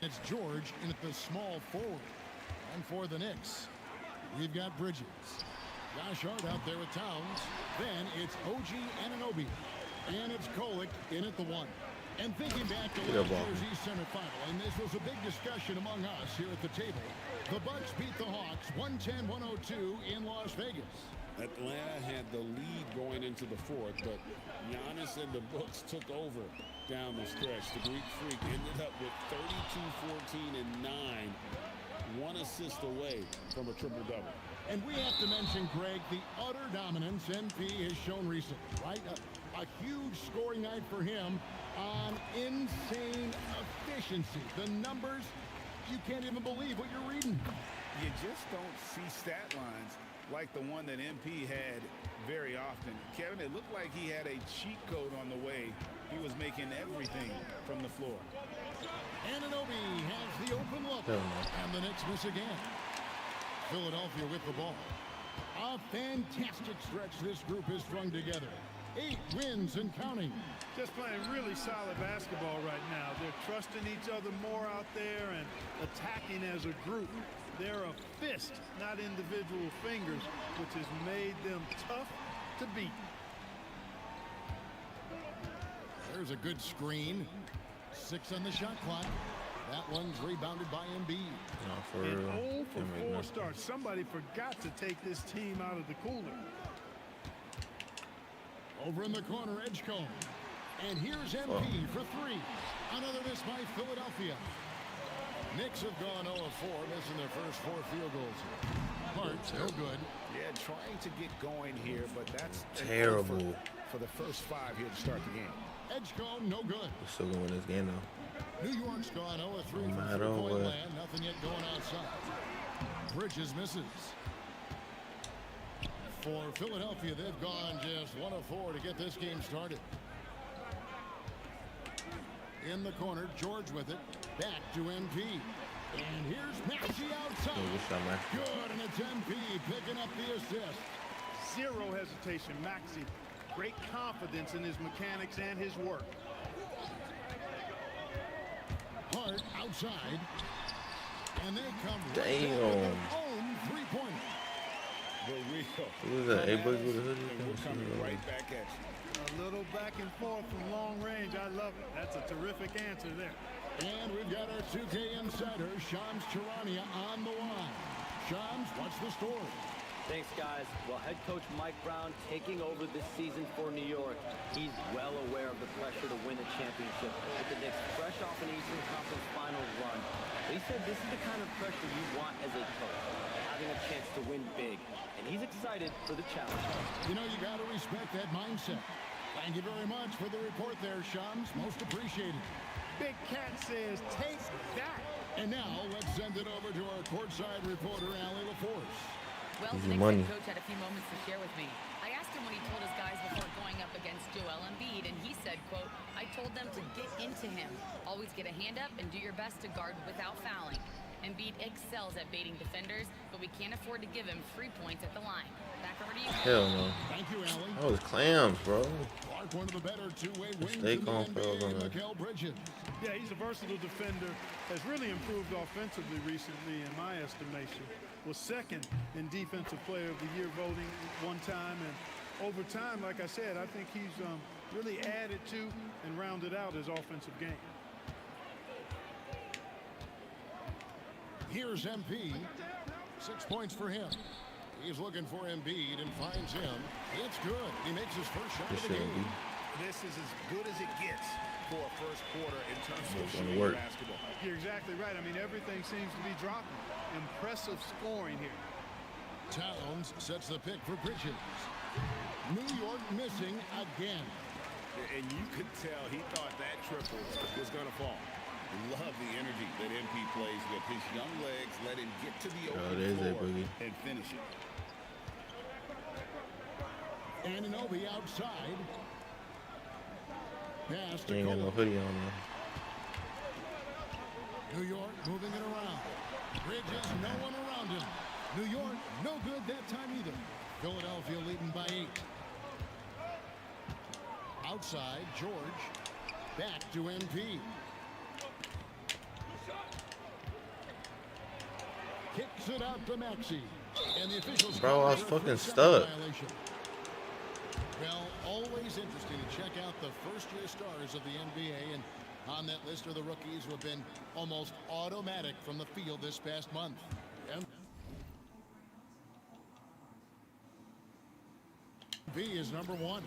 S10: And it's George in at the small forward. And for the Knicks, we've got Bridges. Josh Hart out there with Towns. Then it's OG Anunoby. And it's Kolek in at the 1. And thinking back to last year's East Center Final, and this was a big discussion among us here at the table, the Bucks beat the Hawks 110-102 in Las Vegas.
S15: Atlanta had the lead going into the fourth, but Giannis and the Bucks took over down the stretch. The Greek Freak ended up with 32, 14, and 9. 1 assist away from a triple-double.
S10: And we have to mention, Greg, the utter dominance MP has shown recently, right? A huge scoring night for him on insane efficiency. The numbers, you can't even believe what you're reading.
S9: You just don't see stat lines like the one that MP had very often. Kevin, it looked like he had a cheat code on the way. He was making everything from the floor.
S10: Anunoby has the open look, and the Knicks miss again. Philadelphia with the ball. A fantastic stretch this group has strung together. 8 wins and counting.
S2: Just playing really solid basketball right now. They're trusting each other more out there and attacking as a group. They're a fist, not individual fingers, which has made them tough to beat.
S10: There's a good screen. 6 on the shot clock. That one's rebounded by Embiid.
S2: And 0 for 4 starts. Somebody forgot to take this team out of the cooler.
S10: Over in the corner, Edgecombe. And here's MP for 3. Another miss by Philadelphia. Knicks have gone 0 of 4, missing their first 4 field goals. Hart, no good.
S9: Yeah, trying to get going here, but that's
S1: terrible
S9: for the first 5 here to start the game.
S10: Edgecombe, no good.
S1: We're still going to win this game, though.
S10: New York's gone 0 of 3 from three-point land. Nothing yet going outside. Bridges misses. For Philadelphia, they've gone just 1 of 4 to get this game started. In the corner, George with it. Back to MP. And here's Maxey outside. Good, and it's MP picking up the assist.
S2: Zero hesitation. Maxey, great confidence in his mechanics and his work.
S10: Hart outside. And they come
S1: damn.
S10: Right with their own 3-pointer.
S1: Who is that? A-Boys with a hoodie?
S9: We're coming right back at you.
S2: A little back and forth from long range. I love it. That's a terrific answer there.
S10: And we've got our 2K insider, Shams Charania, on the line. Shams, what's the story?
S4: Thanks, guys. Well, head coach Mike Brown taking over this season for New York. He's well aware of the pressure to win a championship with the Knicks fresh off an Eastern Conference Finals run. But he said this is the kind of pressure you want as a coach, having a chance to win big. And he's excited for the challenge.
S10: You know, you got to respect that mindset. Thank you very much for the report there, Shams. Most appreciated.
S2: Big Cat says, take that.
S10: And now, let's send it over to our courtside reporter, Allie LaForce.
S11: Well, the Knicks head coach had a few moments to share with me. I asked him what he told his guys before going up against Joel Embiid, and he said, quote, I told them to get into him. Always get a hand up and do your best to guard without fouling. Embiid excels at baiting defenders, but we can't afford to give him free points at the line. Back over to you.
S1: Hell no.
S10: Thank you, Allie.
S1: That was clams, bro.
S10: Clark, one of the better two-way wins in
S1: Steak
S10: the
S1: on
S10: NBA, Mikal Bridges.
S2: Yeah, he's a versatile defender. Has really improved offensively recently, in my estimation. Was second in Defensive Player of the Year voting one time. And over time, like I said, I think he's really added to and rounded out his offensive game.
S10: Here's MP. 6 points for him. He's looking for Embiid and finds him. It's good. He makes his first shot of the game.
S9: This is as good as it gets for a first quarter in terms of
S1: shooting
S9: basketball.
S2: You're exactly right. I mean, everything seems to be dropping. Impressive scoring here.
S10: Towns sets the pick for Bridges. New York missing again.
S15: And you could tell he thought that triple was going to fall. Love the energy that MP plays with. His young legs let him get to the open floor and finish it.
S10: And an OB outside. Pass
S1: He ain't got no hoodie on though.
S10: New York moving it around. Bridges, no one around him. New York, no good that time either. Philadelphia leading by 8. Outside, George. Back to MP. Kicks it out to Maxey. And the officials.
S1: Bro, I was fucking stuck.
S10: Well, always interesting to check out the first-year stars of the NBA, and on that list are the rookies who have been almost automatic from the field this past month. B is number 1.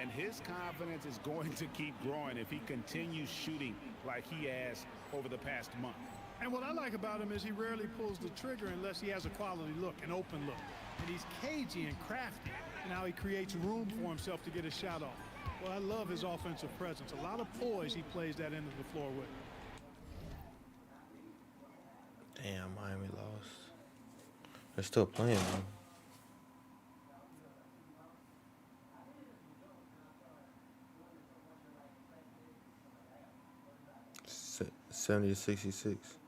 S15: And his confidence is going to keep growing if he continues shooting like he has over the past month.
S2: And what I like about him is he rarely pulls the trigger unless he has a quality look, an open look. And he's cagey and crafty in how he creates room for himself to get a shot off. Well, I love his offensive presence. A lot of poise he plays that end of the floor with.
S1: Damn, Miami lost. They're still playing, though. 70-66.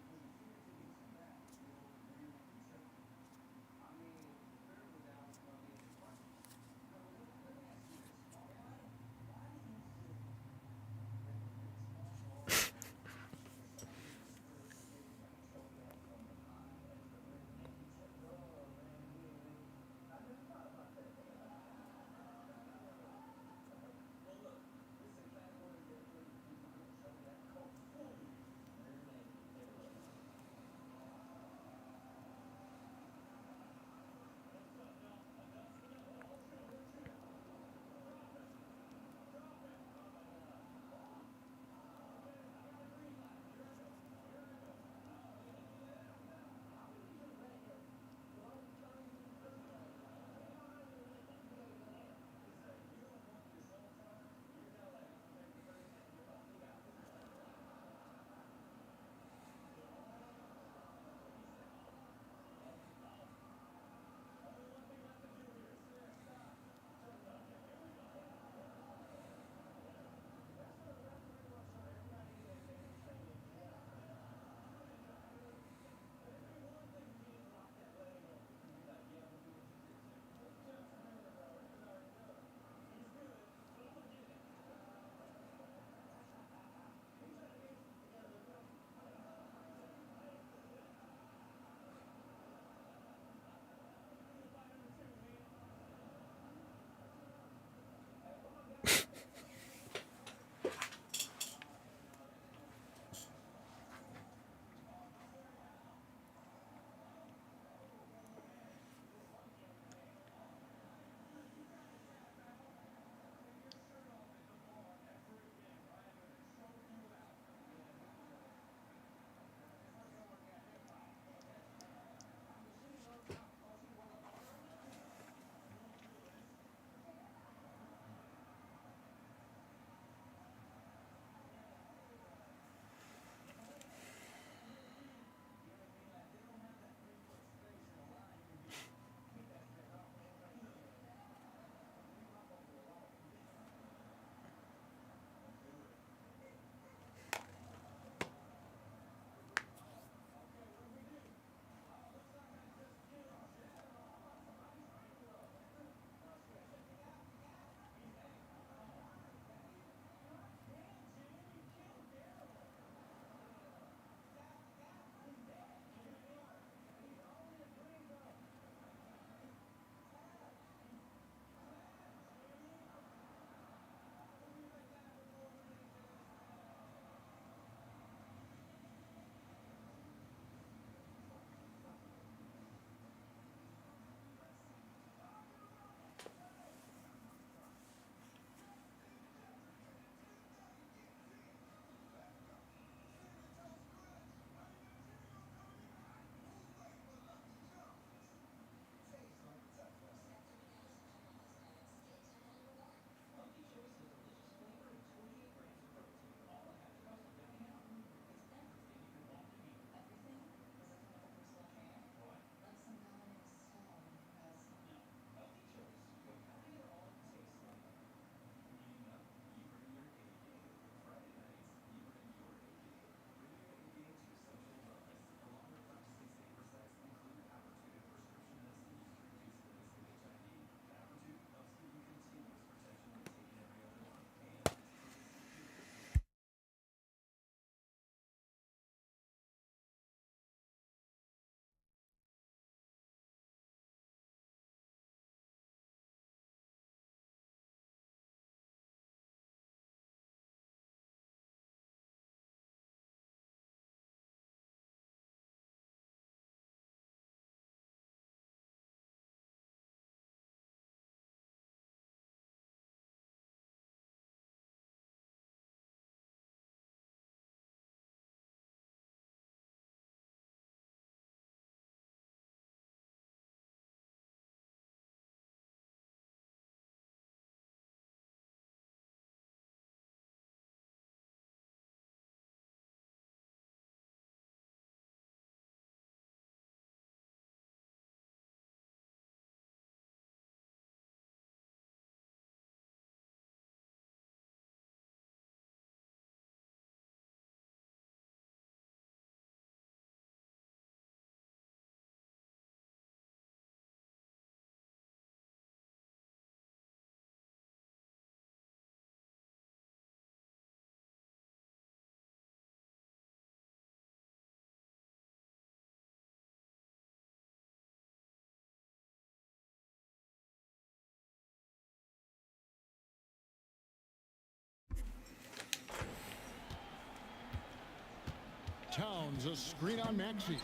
S10: Towns a screen on Maxey.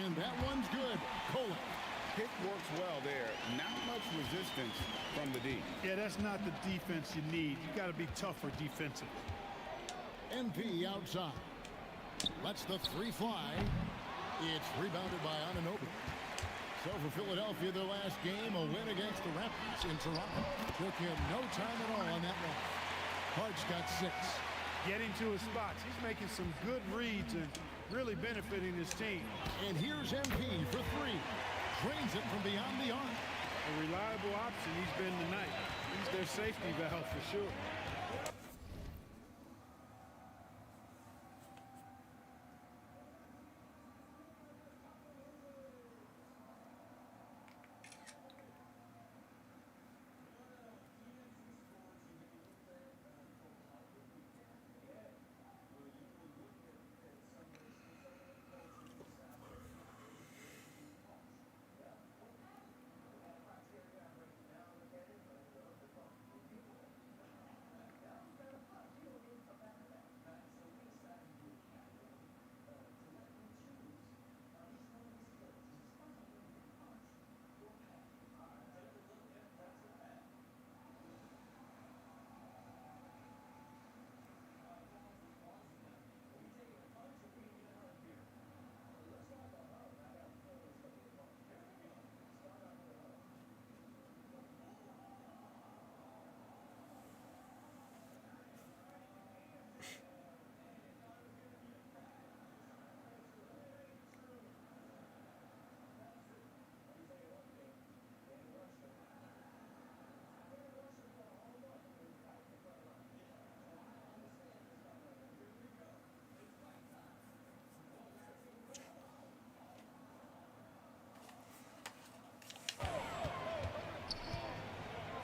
S10: And that one's good. Kolek.
S15: Pick works well there. Not much resistance from the D.
S2: Yeah, that's not the defense you need. You got to be tougher defensively.
S10: MP outside. Lets the three fly. It's rebounded by Anunoby. So for Philadelphia, their last game, a win against the Raptors in Toronto. Took him no time at all on that one. Hart's got 6.
S2: Getting to his spots. He's making some good reads and really benefiting his team.
S10: And here's MP for 3. Drains it from beyond the arc.
S2: A reliable option he's been tonight. He's their safety valve for sure.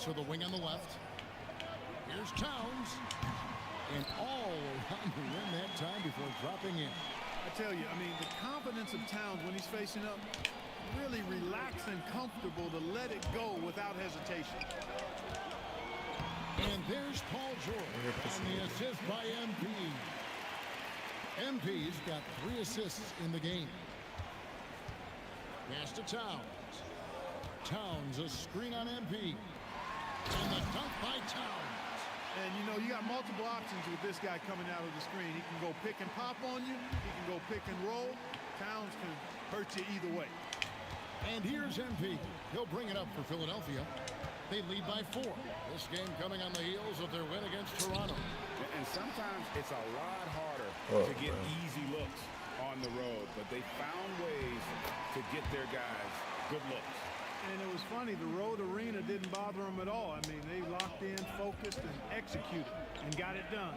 S10: To the wing on the left. Here's Towns. And all around the rim that time before dropping in.
S2: I tell you, I mean, the confidence of Towns when he's facing up, really relaxed and comfortable to let it go without hesitation.
S10: And there's Paul George on the assist by MP. MP's got 3 assists in the game. Pass to Towns. Towns a screen on MP. And the dunk by Towns.
S2: And, you know, you got multiple options with this guy coming out of the screen. He can go pick and pop on you. He can go pick and roll. Towns can hurt you either way.
S10: And here's MP. He'll bring it up for Philadelphia. They lead by 4. This game coming on the heels of their win against Toronto.
S15: And sometimes it's a lot harder to get easy looks on the road, but they found ways to get their guys good looks.
S2: And it was funny, the road arena didn't bother them at all. I mean, they locked in, focused, and executed, and got it done.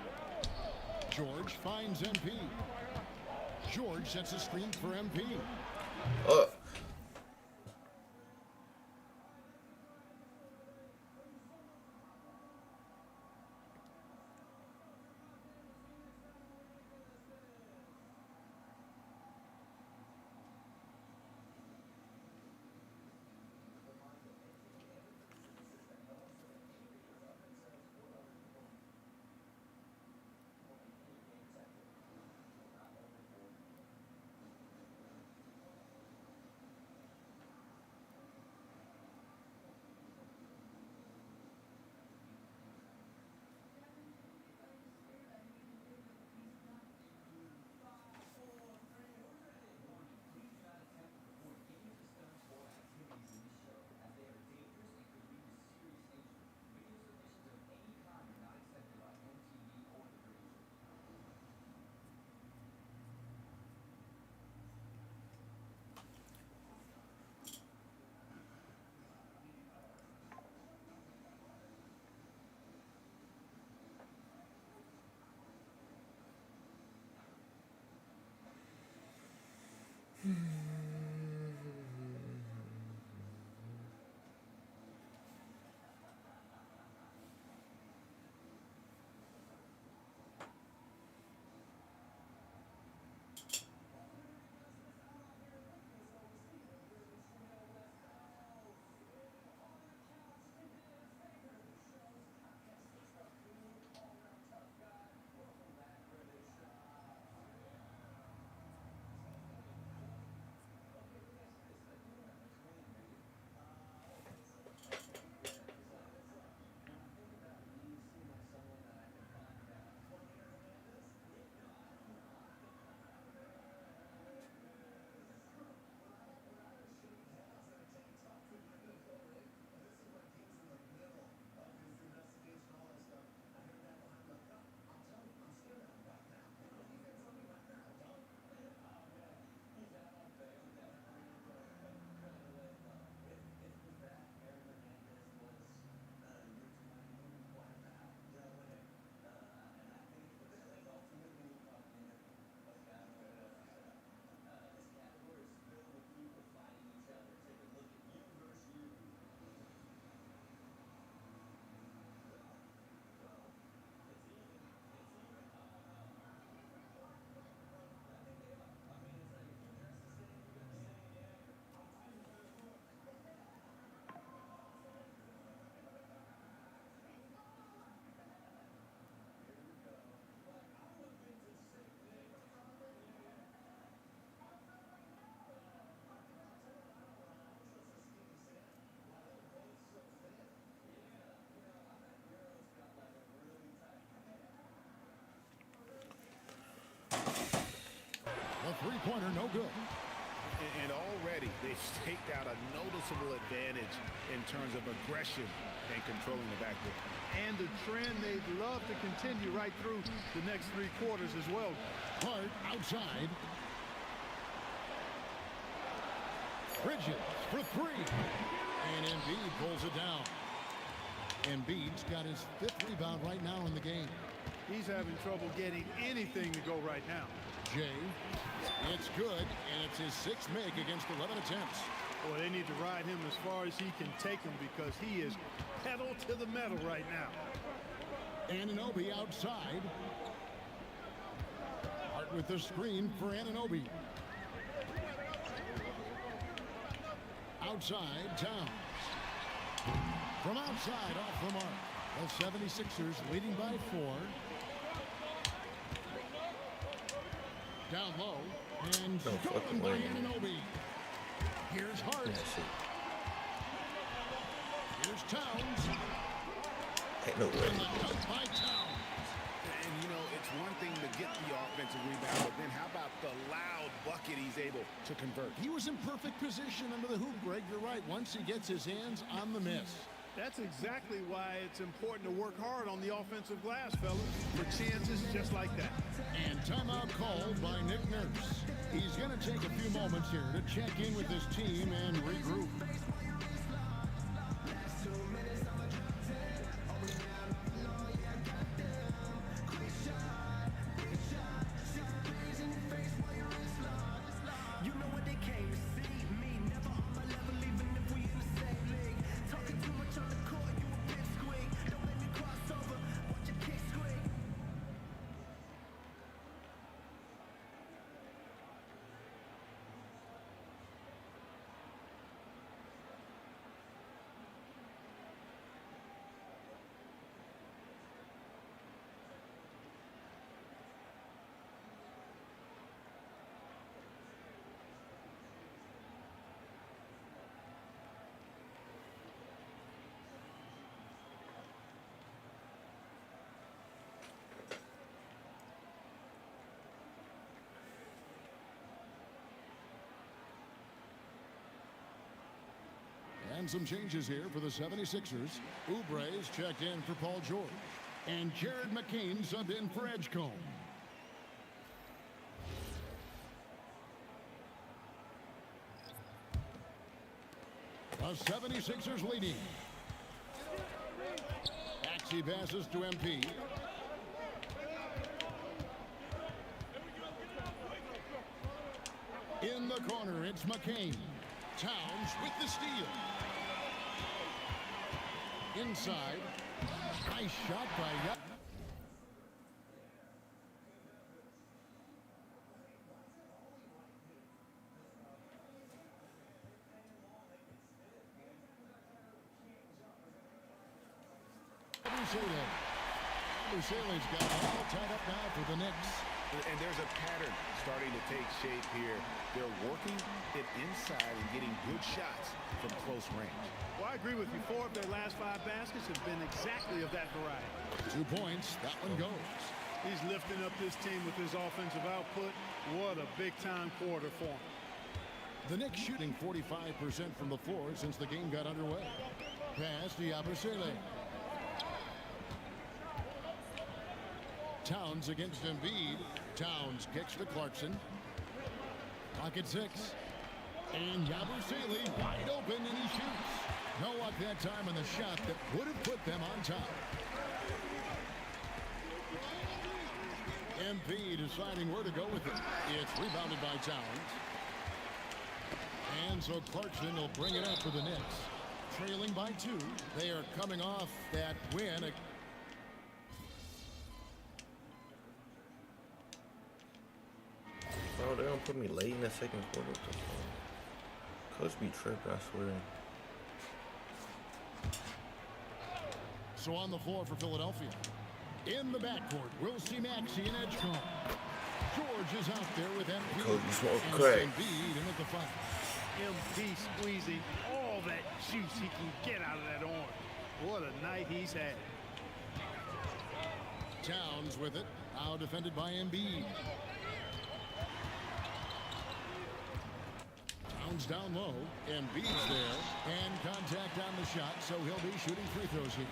S10: George finds MP. George sets a screen for MP.
S9: staked out a noticeable advantage in terms of aggression and controlling the backcourt.
S2: And the trend they'd love to continue right through the next 3 quarters as well.
S10: Hart outside. Bridges for 3. And Embiid pulls it down. Embiid's got his 5th rebound right now in the game.
S2: He's having trouble getting anything to go right now.
S10: Jay, it's good, and it's his 6th make against 11 attempts.
S2: Boy, they need to ride him as far as he can take him because he is pedal to the metal right now.
S10: Anunoby outside. Hart with the screen for Anunoby. Outside, Towns. From outside, off the mark. The 76ers leading by 4. Down low, and stolen by Anunoby. Here's Hart. Here's Towns.
S1: Ain't no way.
S10: By Towns.
S9: And, you know, it's one thing to get the offensive rebound, but then how about the loud bucket he's able to convert?
S10: He was in perfect position under the hoop, Greg. You're right. Once he gets his hands on the miss.
S2: That's exactly why it's important to work hard on the offensive glass, fellas, for chances just like that.
S10: And timeout called by Nick Nurse. He's going to take a few moments here to check in with his team and regroup. And some changes here for the 76ers. Oubre's checked in for Paul George. And Jared McCain subbed in for Edgecombe. The 76ers leading. Axie passes to MP. In the corner, it's McCain. Towns with the steal. Inside. Nice shot by Yup. Bushale's got it all tied up now for the Knicks.
S9: And there's a pattern starting to take shape here. They're working it inside and getting good shots from close range.
S2: Well, I agree with you. 4 of their last 5 baskets have been exactly of that variety.
S10: 2 points. That one goes.
S2: He's lifting up this team with his offensive output. What a big-time quarter for him.
S10: The Knicks shooting 45% from the floor since the game got underway. Pass to Yabusele. Towns against Embiid. Towns kicks to Clarkson. Pocket 6. And Yabusele wide open, and he shoots. No luck that time on the shot that would have put them on top. MP deciding where to go with it. It's rebounded by Towns. And so Clarkson will bring it up for the Knicks. Trailing by 2. They are coming off that win.
S1: Bro, they don't put me late in the second quarter. Coach be tripping, I swear.
S10: So on the floor for Philadelphia. In the backcourt, we'll see Maxey and Edgecombe. George is out there with MP.
S1: Coach be smoking
S10: and
S1: crack.
S10: Embiid in at the fight.
S2: MP squeezing all that juice he can get out of that arm. What a night he's had.
S10: Towns with it. Now defended by Embiid.
S16: Towns down low. Embiid's there. And contact on the shot, so he'll be shooting free throws here.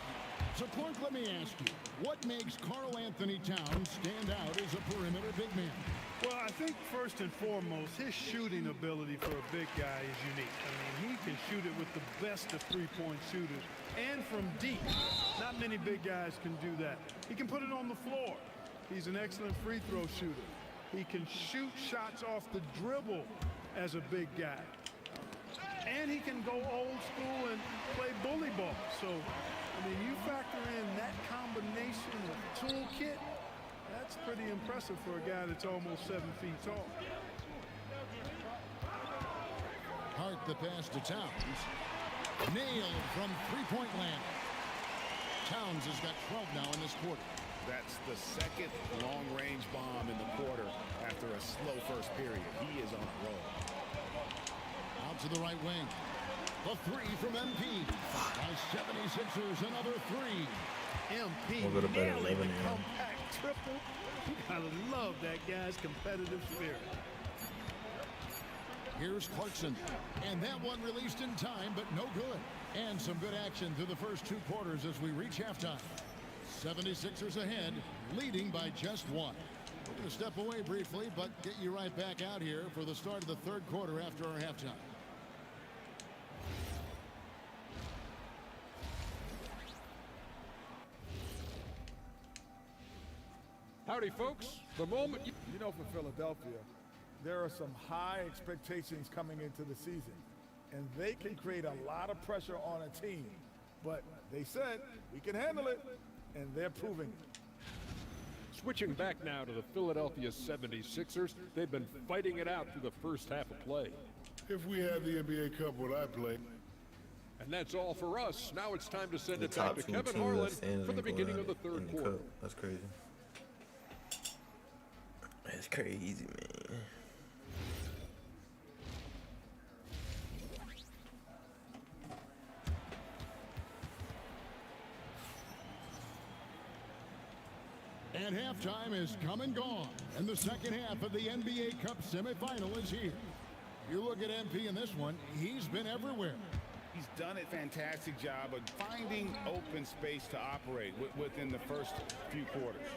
S16: So, Clark, let me ask you, what makes Karl Anthony Towns stand out as a perimeter big man?
S2: Well, I think first and foremost, his shooting ability for a big guy is unique. I mean, he can shoot it with the best of three-point shooters and from deep. Not many big guys can do that. He can put it on the floor. He's an excellent free throw shooter. He can shoot shots off the dribble as a big guy. And he can go old school and play bully ball. So, I mean, you factor in that combination of toolkit, that's pretty impressive for a guy that's almost 7 feet tall.
S16: Hart the pass to Towns. Nailed from three-point land. Towns has got 12 now in this quarter.
S15: That's the second long-range bomb in the quarter after a slow first period. He is on a roll.
S16: Out to the right wing. The three from MP. By 76ers, another three.
S2: MP
S1: We'll go to bed at
S2: nailing
S1: 11
S2: the
S1: a.m.
S2: compact triple. You gotta love that guy's competitive spirit.
S16: Here's Clarkson. And that one released in time, but no good. And some good action through the first two quarters as we reach halftime. 76ers ahead, leading by just one. We're going to step away briefly, but get you right back out here for the start of the third quarter after our halftime.
S12: Howdy, folks. The moment you...
S14: You know, for Philadelphia, there are some high expectations coming into the season, and they can create a lot of pressure on a team. But they said, we can handle it, and they're proving it.
S12: Switching back now to the Philadelphia 76ers, they've been fighting it out through the first half of play.
S13: If we had the NBA Cup, would I play?
S12: And that's all for us. Now it's time to send
S1: The
S12: it back
S1: top
S12: to
S1: two
S12: Kevin
S1: teams
S12: Harlan
S1: that stand
S12: for the
S1: ain't going
S12: beginning
S1: out
S12: of the third
S1: in the
S12: quarter.
S1: cup. That's crazy. That's crazy, man.
S16: And halftime is come and gone, and the second half of the NBA Cup semifinal is here. You look at MP in this one, he's been everywhere.
S15: He's done a fantastic job of finding open space to operate within the first few quarters.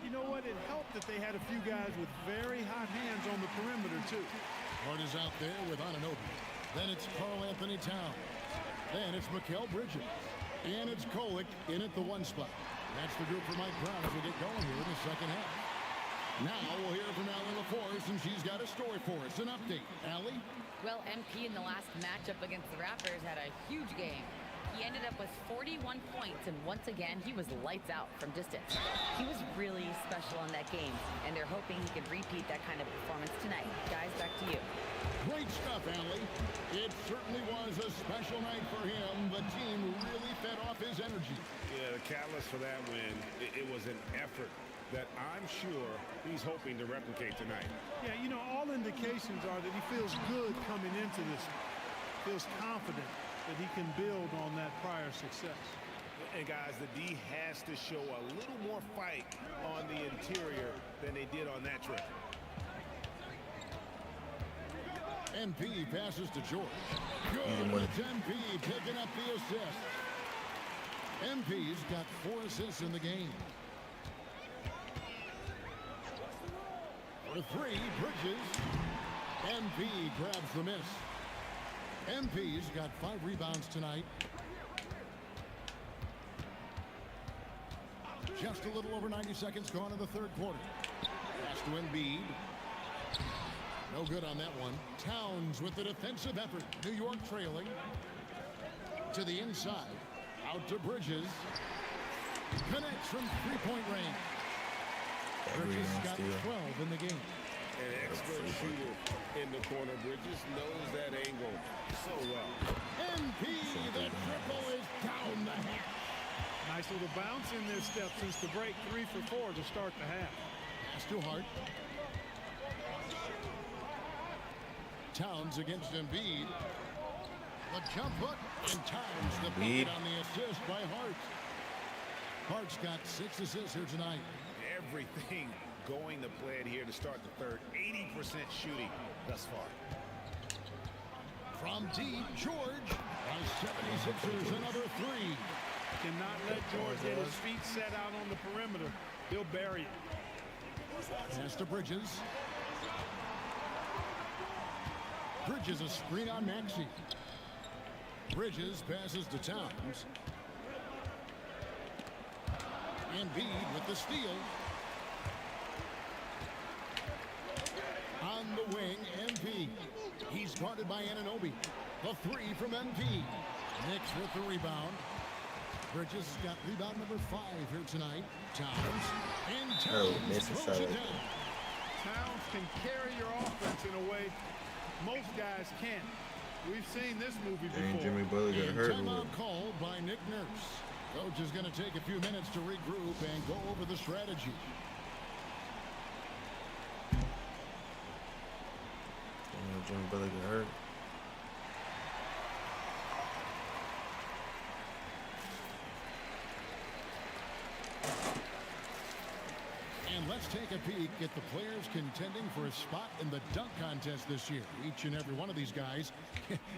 S2: You know what? It helped that they had a few guys with very hot hands on the perimeter, too.
S16: Hart is out there with Anunoby. Then it's Karl Anthony Towns. Then it's Mikal Bridges. And it's Kolek in at the one spot. That's the group for Mike Brown as we get going here in the second half. Now we'll hear from Allie LaForce, and she's got a story for us. An update. Allie?
S11: Well, MP in the last matchup against the Raptors had a huge game. He ended up with 41 points, and once again, he was lights out from distance. He was really special in that game, and they're hoping he can repeat that kind of performance tonight. Guys, back to you.
S16: Great stuff, Allie. It certainly was a special night for him. The team really fed off his energy.
S15: Yeah, the catalyst for that win, it was an effort that I'm sure he's hoping to replicate tonight.
S2: Yeah, you know, all indications are that he feels good coming into this. Feels confident that he can build on that prior success.
S15: And guys, the D has to show a little more fight on the interior than they did on that trip.
S16: MP passes to George. Good. It's MP picking up the assist. MP's got 4 assists in the game. For 3, Bridges. MP grabs the miss. MP's got 5 rebounds tonight. Just a little over 90 seconds gone in the third quarter. Pass to Embiid. No good on that one. Towns with the defensive effort. New York trailing. To the inside. Out to Bridges. Connects from three-point range. Bridges got 12 in the game.
S15: An expert shooter in the corner. Bridges knows that angle so well.
S16: MP, the triple is down the hatch.
S2: Nice little bounce in their step since the break. 3 for 4 to start the half.
S16: Pass to Hart. Towns against Embiid. The jump hook, and Towns the bucket on the assist by Hart. Hart's got 6 assists here tonight.
S15: Everything going to plan here to start the third. 80% shooting thus far.
S16: From deep, George. The 76ers another three.
S2: Cannot let George get his feet set out on the perimeter. He'll bury it.
S16: Pass to Bridges. Bridges a screen on Maxey. Bridges passes to Towns. Embiid with the steal. On the wing, MP. He's guarded by Anunoby. The three from MP. Knicks with the rebound. Bridges has got rebound number 5 here tonight. Towns. And Towns throws it down.
S2: Towns can carry your offense in a way most guys can't. We've seen this movie before.
S1: Jimmy Butler got hurt.
S16: Timeout called by Nick Nurse. Coach is going to take a few minutes to regroup and go over the strategy.
S1: Jimmy Butler got hurt.
S16: And let's take a peek at the players contending for a spot in the dunk contest this year. Each and every one of these guys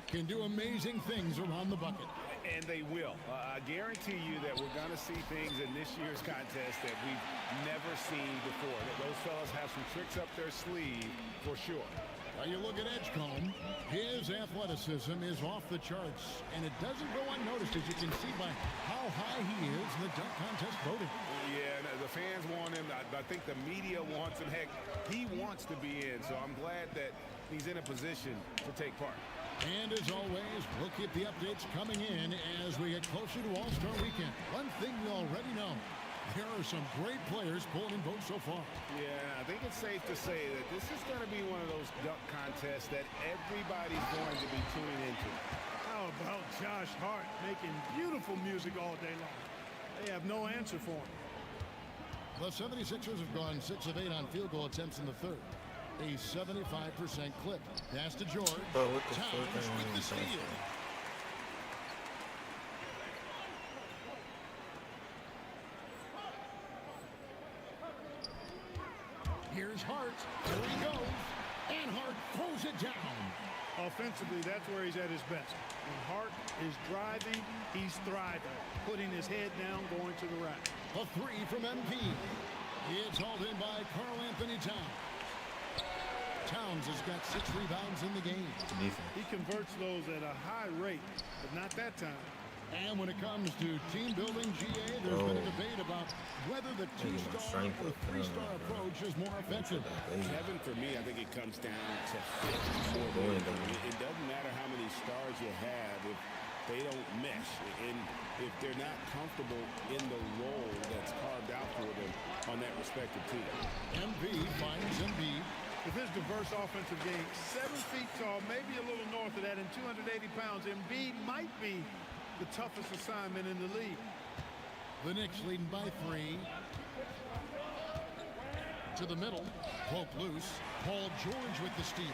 S16: can do amazing things around the bucket.
S17: And they will. I guarantee you that we're going to see things in this year's contest that we've never seen before. That those fellas have some tricks up their sleeve for sure.
S16: Now you look at Edgecombe, his athleticism is off the charts, and it doesn't go unnoticed, as you can see by how high he is in the dunk contest voting.
S17: Yeah, the fans want him. I think the media wants him. Heck, he wants to be in, so I'm glad that he's in a position to take part.
S16: And as always, we'll keep the updates coming in as we get closer to All-Star Weekend. One thing we already know, there are some great players pulling in votes so far.
S17: Yeah, I think it's safe to say that this is going to be one of those dunk contests that everybody's going to be tuning into.
S2: How about Josh Hart making beautiful music all day long? They have no answer for him.
S16: The 76ers have gone 6 of 8 on field goal attempts in the third. A 75% clip. Pass to George.
S1: Oh, what the fuck?
S16: Towns with the steal. Here's Hart. There he goes. And Hart throws it down.
S2: Offensively, that's where he's at his best. When Hart is driving, he's thriving. Putting his head down, going to the rack.
S16: A three from MP. It's hauled in by Karl Anthony Towns. Towns has got 6 rebounds in the game.
S2: He converts those at a high rate, but not that time.
S16: And when it comes to team building, GA, there's been a debate about whether the 2-star or 3-star approach is more effective.
S15: Kevin, for me, I think it comes down to fit. It doesn't matter how many stars you have if they don't mesh, and if they're not comfortable in the role that's carved out for them on that respective team.
S16: MP finds Embiid.
S2: With his diverse offensive game, 7 feet tall, maybe a little north of that, and 280 pounds, Embiid might be the toughest assignment in the league.
S16: The Knicks leading by 3. To the middle, poke loose. Paul George with the steal.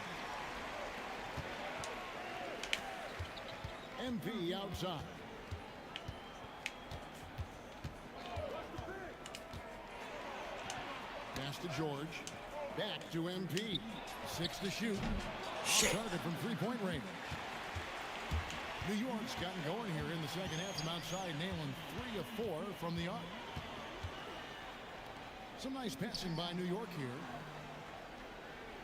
S16: MP outside. Pass to George. Back to MP. 6 to shoot. Target from 3-point range. New York's gotten going here in the second half from outside, nailing 3 of 4 from the arc. Some nice passing by New York here.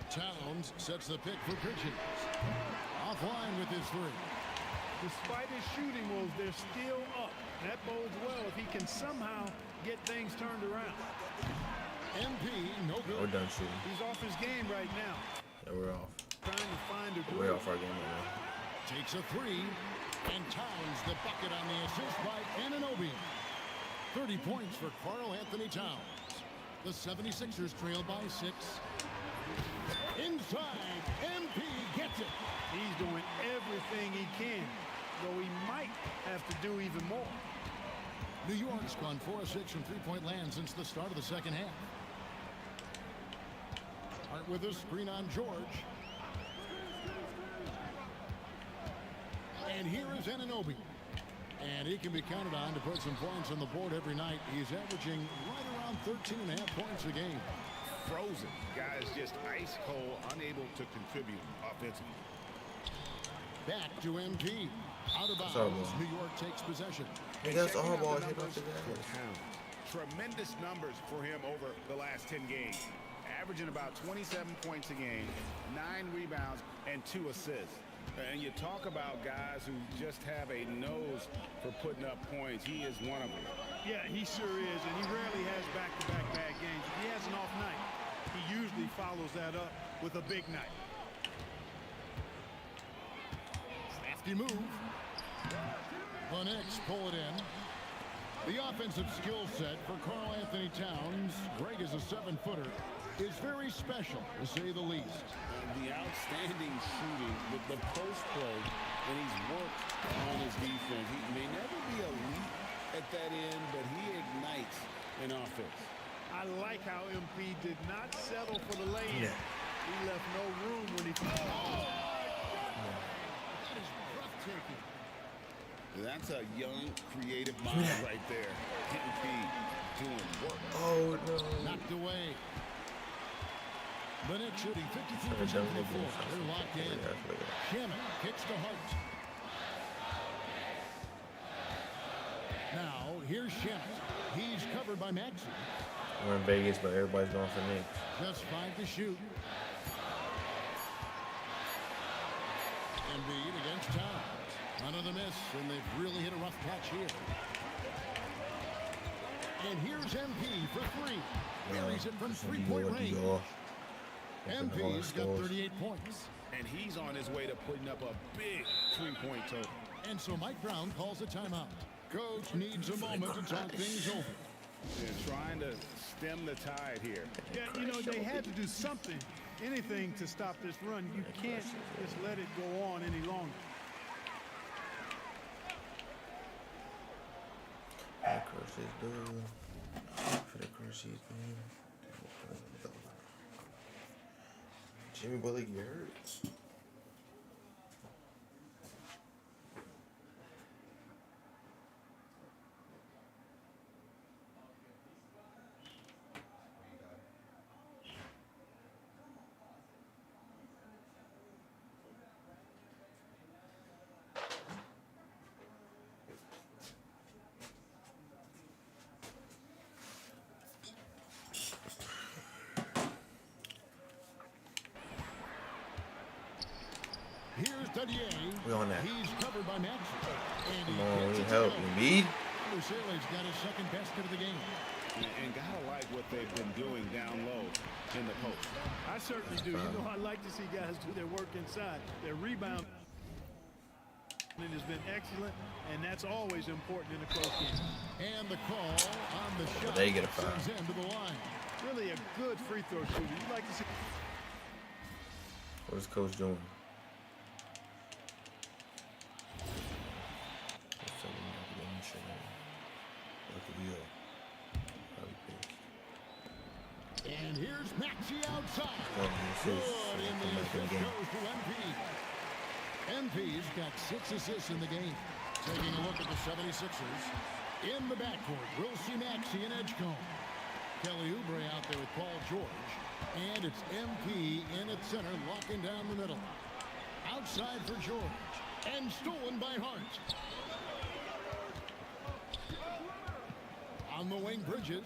S16: Towns sets the pick for Bridges. Offline with his 3.
S2: Despite his shooting woes, they're still up. That bodes well if he can somehow get things turned around.
S16: MP, no good.
S1: We're done shooting.
S2: He's off his game right now.
S1: Yeah, we're off.
S2: Trying to find a
S1: We're off our game right now.
S16: Takes a 3, and Towns the bucket on the assist by Anunoby. 30 points for Karl Anthony Towns. The 76ers trail by 6. Inside, MP gets it.
S2: He's doing everything he can, though he might have to do even more.
S16: New York's gone 4 of 6 from 3-point land since the start of the second half. Hart with a screen on George. And here is Anunoby. And he can be counted on to put some points on the board every night. He's averaging right around 13.5 points a game.
S17: Frozen. Guys just ice cold, unable to contribute offensively.
S16: Back to MP. Out of
S1: That's our
S16: bounds.
S1: ball.
S16: New York takes possession.
S1: Hey, that's all
S17: Checking out
S1: ball
S17: the
S1: hit
S17: numbers
S1: off the
S17: for
S1: ground.
S17: Towns. Tremendous numbers for him over the last 10 games. Averaging about 27 points a game, 9 rebounds, and 2 assists. And you talk about guys who just have a nose for putting up points. He is one of them.
S2: Yeah, he sure is, and he rarely has back-to-back bad games. If he has an off night, he usually follows that up with a big night.
S16: Crafty move. The Knicks pull it in. The offensive skill set for Karl Anthony Towns, Greg is a 7-footer, is very special, to say the least.
S15: The outstanding shooting with the post play, and he's worked on his defense. He may never be elite at that end, but he ignites an offense.
S2: I like how MP did not settle for the lay-in.
S1: Yeah.
S2: He left no room when he...
S16: That is breathtaking.
S15: That's a young, creative mind right there. MP doing work.
S1: Oh, no.
S16: Knocked away. The Knicks shooting 53% from the floor. They're locked in. Shaman kicks to Hart. Now, here's Shaman. He's covered by Maxey.
S1: We're in Vegas, but everybody's going for Knicks.
S16: Just 5 to shoot. Embiid against Towns. Another miss, and they've really hit a rough patch here. And here's MP for 3. Buries it from 3-point range. MP's got 38 points.
S17: And he's on his way to putting up a big 3-point total.
S16: And so Mike Brown calls a timeout. Coach needs a moment to talk things over.
S17: They're trying to stem the tide here.
S2: Yeah, you know, they had to do something, anything to stop this run. You can't just let it go on any longer.
S1: Jimmy Butler get hurt.
S16: Here's Dadier.
S1: We on that.
S16: He's covered by Maxey. And
S1: Come on, we
S16: gets it to
S1: help.
S16: go.
S1: Embiid.
S16: Lucille's got his second basket of the game.
S17: And gotta like what they've been doing down low in the post.
S2: I certainly do. You know, I like to see guys do their work inside. Their rebound has been excellent, and that's always important in a close game.
S16: And the call on the shot
S1: They get a foul.
S16: sends him to the line.
S2: Really a good free throw shooter. You'd like to see.
S1: What is Coach doing?
S16: And here's Maxey outside.
S1: Good.
S16: And the assist goes to MP. MP's got 6 assists in the game. Taking a look at the 76ers. In the backcourt, we'll see Maxey and Edgecombe. Kelly Oubre out there with Paul George. And it's MP in at center, locking down the middle. Outside for George. And stolen by Hart. On the wing, Bridges.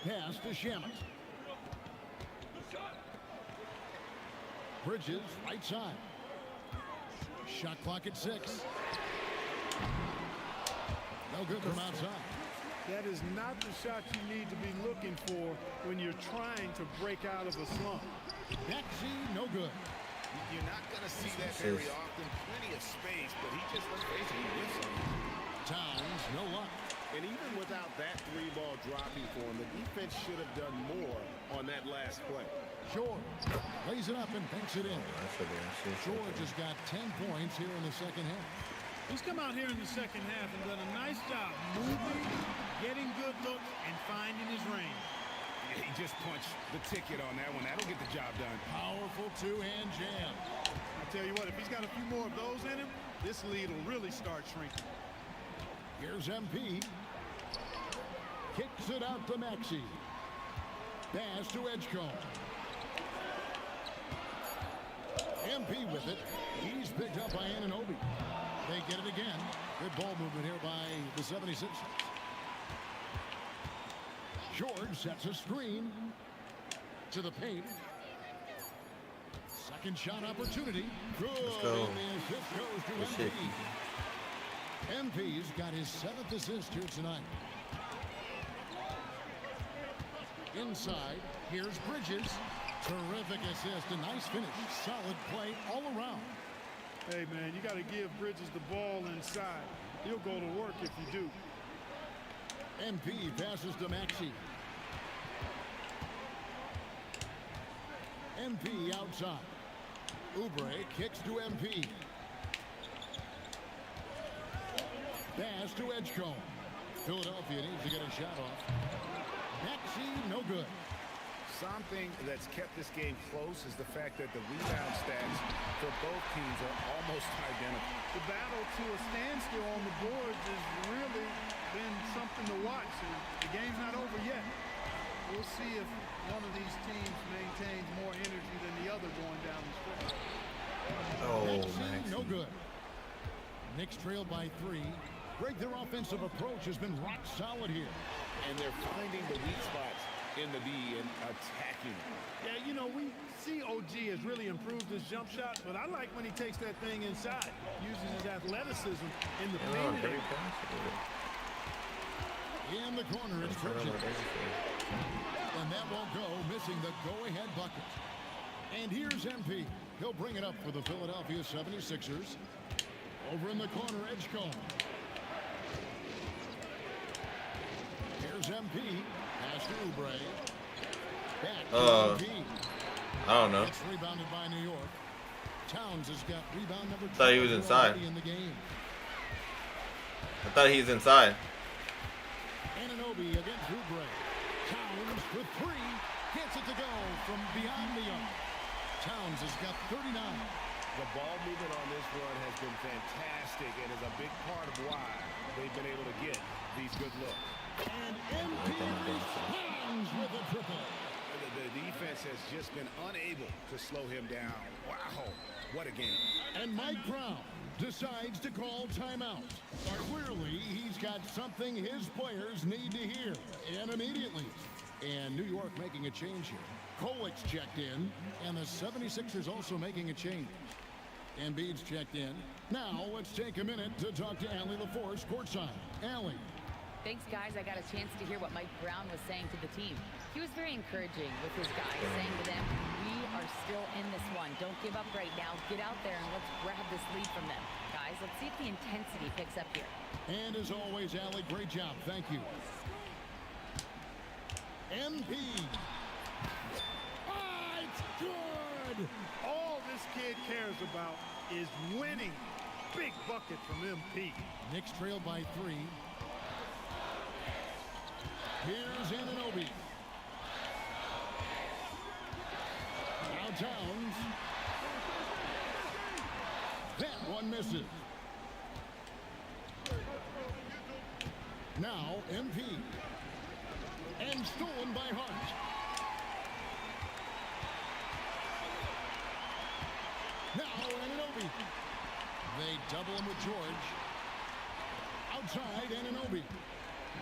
S16: Pass to Shamet. Bridges, right side. Shot clock at 6. No good from outside.
S2: That is not the shot you need to be looking for when you're trying to break out of a slump.
S16: Maxey, no good.
S17: You're not going to see that very often. Plenty of space, but he just looks basically whiffs on it.
S16: Towns, no luck.
S17: And even without that 3-ball dropping for him, the defense should have done more on that last play.
S16: George lays it up and banks it in. George has got 10 points here in the second half.
S2: He's come out here in the second half and done a nice job moving, getting good looks, and finding his range.
S17: He just punched the ticket on that one. That'll get the job done.
S16: Powerful 2-hand jam.
S2: I tell you what, if he's got a few more of those in him, this lead will really start shrinking.
S16: Here's MP. Kicks it out to Maxey. Pass to Edgecombe. MP with it. He's picked up by Anunoby. They get it again. Good ball movement here by the 76ers. George sets a screen to the paint. Second shot opportunity. Good.
S1: Let's go.
S16: And the assist goes to MP. MP's got his 7th assist here tonight. Inside, here's Bridges. Terrific assist, a nice finish. Solid play all around.
S2: Hey, man, you got to give Bridges the ball inside. He'll go to work if you do.
S16: MP passes to Maxey. MP outside. Oubre kicks to MP. Pass to Edgecombe. Philadelphia needs to get a shot off. Maxey, no good.
S17: Something that's kept this game close is the fact that the rebound stats for both teams are almost identical.
S2: The battle to a standstill on the boards has really been something to watch. The game's not over yet. We'll see if one of these teams maintains more energy than the other going down the stretch.
S1: Oh,
S16: Maxey, no good. Knicks trail by 3. Greg, their offensive approach has been rock solid here.
S17: And they're finding the weak spots in the D and attacking.
S2: Yeah, you know, we see OG has really improved his jump shot, but I like when he takes that thing inside, uses his athleticism in the paint.
S16: In the corner, it's Bridges. And that won't go, missing the go-ahead bucket. And here's MP. He'll bring it up for the Philadelphia 76ers. Over in the corner, Edgecombe. Here's MP. Pass to Oubre. Back to MP.
S1: I don't know.
S16: It's rebounded by New York. Towns has got rebound number 2.
S1: I thought he was inside.
S16: In the game.
S1: I thought he was inside.
S16: Anunoby against Oubre. Towns for 3. Gets it to go from beyond the arc. Towns has got 39.
S17: The ball movement on this run has been fantastic and is a big part of why they've been able to get these good looks.
S16: And MP responds with a triple.
S17: The defense has just been unable to slow him down. Wow, what a game.
S16: And Mike Brown decides to call timeout. Clearly, he's got something his players need to hear, and immediately. And New York making a change here. Kolic's checked in, and the 76ers also making a change. Embiid's checked in. Now, let's take a minute to talk to Allie LaForce courtside. Allie.
S11: Thanks, guys. I got a chance to hear what Mike Brown was saying to the team. He was very encouraging with his guys, saying to them, we are still in this one. Don't give up right now. Get out there and let's grab this lead from them. Guys, let's see if the intensity picks up here.
S16: And as always, Allie, great job. Thank you. MP. It's good.
S2: All this kid cares about is winning. Big bucket from MP.
S16: Knicks trail by 3. Here's Anunoby. Now Towns. That one misses. Now MP. And stolen by Hart. Now Anunoby. They double him with George. Outside Anunoby.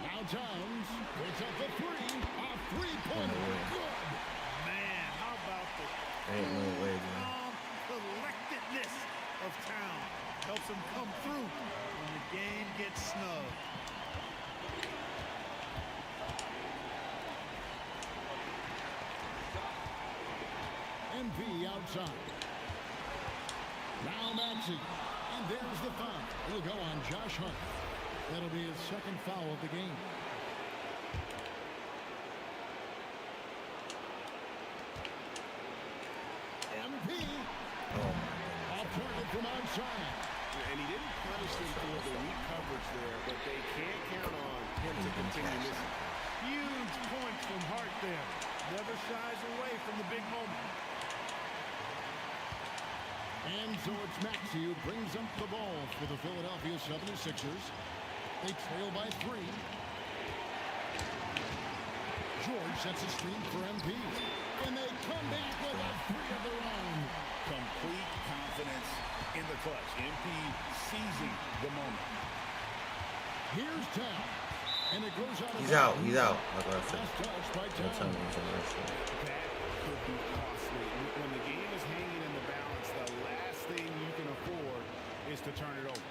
S16: Now Towns puts up the 3. A three-pointer. Good.
S2: Man, how about the
S1: Ain't no way, man.
S2: collectedness of Towns. Helps him come through when the game gets snug.
S16: MP outside. Now Maxey. And there's the foul. It'll go on Josh Hart. That'll be his second foul of the game. MP. Off target from outside.
S17: And he didn't punish them for the weak coverage there, but they can't count on him to continue missing.
S2: Huge points from Hart there. Never shies away from the big moment.
S16: And so it's Maxey who brings up the ball for the Philadelphia 76ers. They trail by 3. George sets a screen for MP. And they come back with a three of their own.
S17: Complete confidence in the clutch. MP seizing the moment.
S16: Here's Town. And it goes out.
S1: He's out. He's out. Like I said.
S16: Last touch by
S1: Don't tell
S16: Town.
S1: me he's in the rest of it.
S17: That could be costly. When the game is hanging in the balance, the last thing you can afford is to turn it over.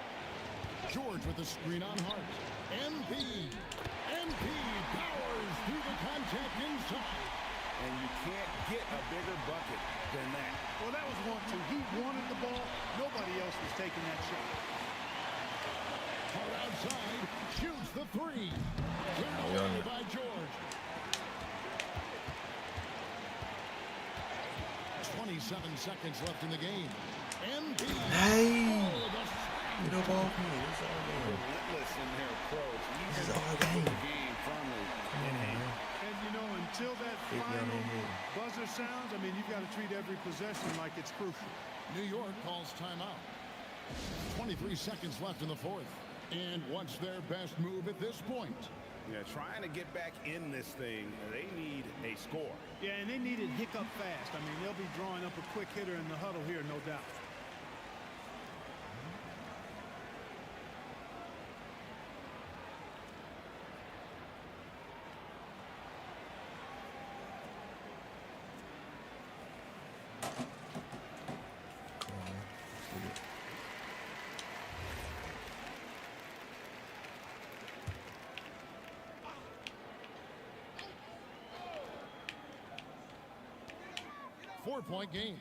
S16: George with the screen on Hart. MP powers through the contact inside.
S17: And you can't get a bigger bucket than that.
S2: Well, that was 1-2. He wanted the ball. Nobody else was taking that shot.
S16: Hart outside, shoots the three. Cleared away by George. 27 seconds left in the game. MP.
S1: Hey! You know, ball from me. It's all game.
S17: Relentless in their approach.
S1: This is all game.
S17: Game firmly in hand.
S2: And, you know, until that final buzzer sounds, I mean, you've got to treat every possession like it's crucial.
S16: New York calls timeout. 23 seconds left in the fourth. And what's their best move at this point?
S17: Yeah, trying to get back in this thing, they need a score.
S2: Yeah, and they need it hiccup fast. I mean, they'll be drawing up a quick hitter in the huddle here, no doubt.
S16: Four-point game.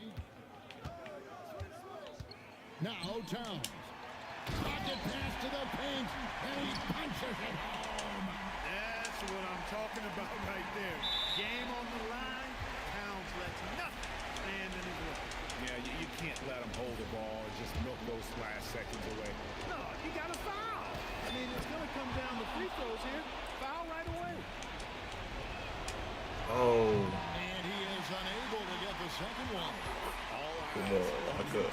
S16: Now Towns. Pocket pass to the paint, and he punches it home.
S2: That's what I'm talking about right there. Game on the line. Towns lets nothing stand in his way.
S17: Yeah, you can't let them hold the ball and just milk those last seconds away.
S2: No, you got to foul. I mean, it's going to come down to free throws here. Foul right away.
S1: Oh.
S16: And he is unable to get the second one.
S1: Come on, lock up.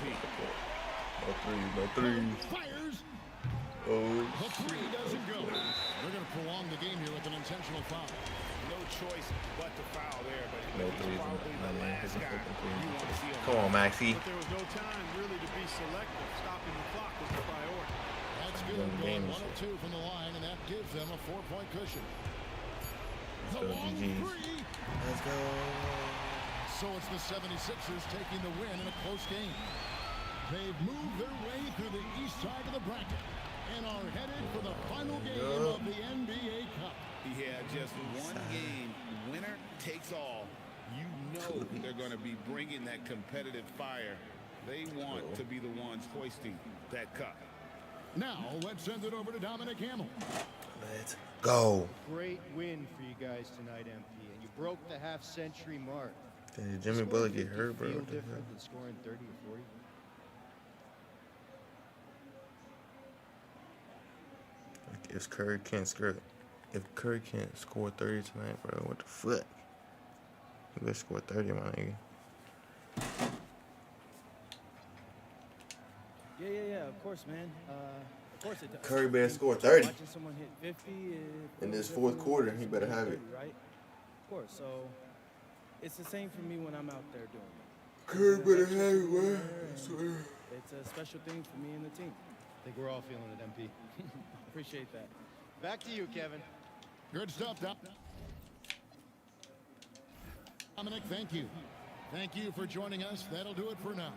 S1: No three, no three.
S16: Fires.
S1: Oh.
S16: The three doesn't go. They're going to prolong the game here with an intentional foul.
S17: No choice but to foul there, but
S1: No
S17: he's
S1: threes.
S17: probably the last guy you want to see on
S1: Come on, Maxie.
S2: But there was no time really to be selective. Stopping the clock was the priority.
S16: That's good. Going 1 of 2 from the line, and that gives them a 4-point cushion.
S1: Let's go, GGs. Let's go.
S16: So it's the 76ers taking the win in a close game. They've moved their way through the east side of the bracket and are headed for the final game of the NBA Cup.
S17: Yeah, just one game, winner takes all. You know they're going to be bringing that competitive fire. They want to be the ones hoisting that cup.
S16: Now let's send it over to Dominic Hamill.
S1: Let's go.
S18: Great win for you guys tonight, MP, and you broke the half-century mark.
S1: Did Jimmy Butler get hurt, bro?
S18: Feel different than scoring 30 or 40?
S1: Like, if Curry can't score, if Curry can't score 30 tonight, bro, what the fuck? He better score 30, my nigga.
S3: Yeah, of course, man. Of course it does.
S1: Curry better score 30.
S3: Watching someone hit 50
S1: In this fourth quarter, he better have it.
S3: Right? Of course. So it's the same for me when I'm out there doing it.
S1: Curry better have it, man. I swear.
S3: It's a special thing for me and the team.
S18: I think we're all feeling it, MP.
S3: Appreciate that.
S18: Back to you, Kevin.
S16: Good stuff, Dominic, thank you. Thank you for joining us. That'll do it for now.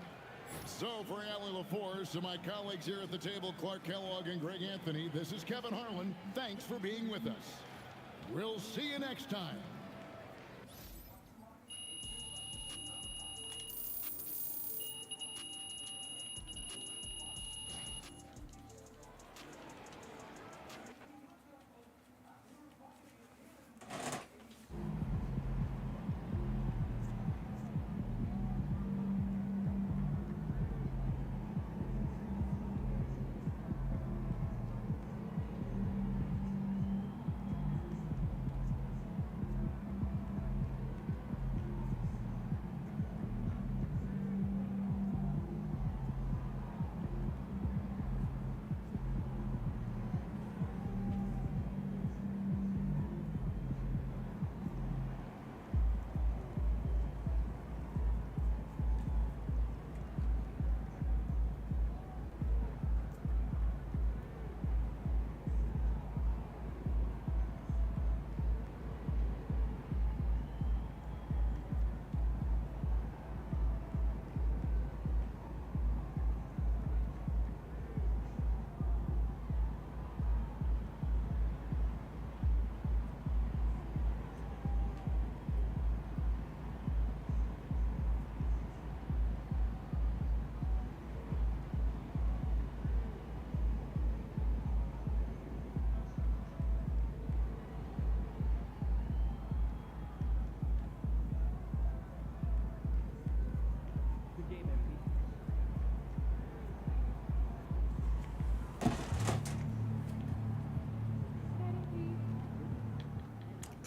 S16: So for Allie LaForce and my colleagues here at the table, Clark Kellogg and Greg Anthony, this is Kevin Harlan. Thanks for being with us. We'll see you next time.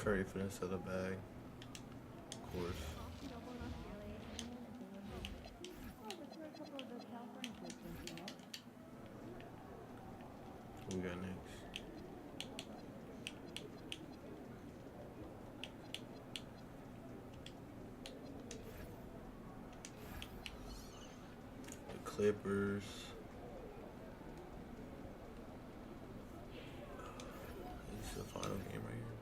S1: Trade for this other bag. Of course. What we got next? The Clippers. This is the final game right here.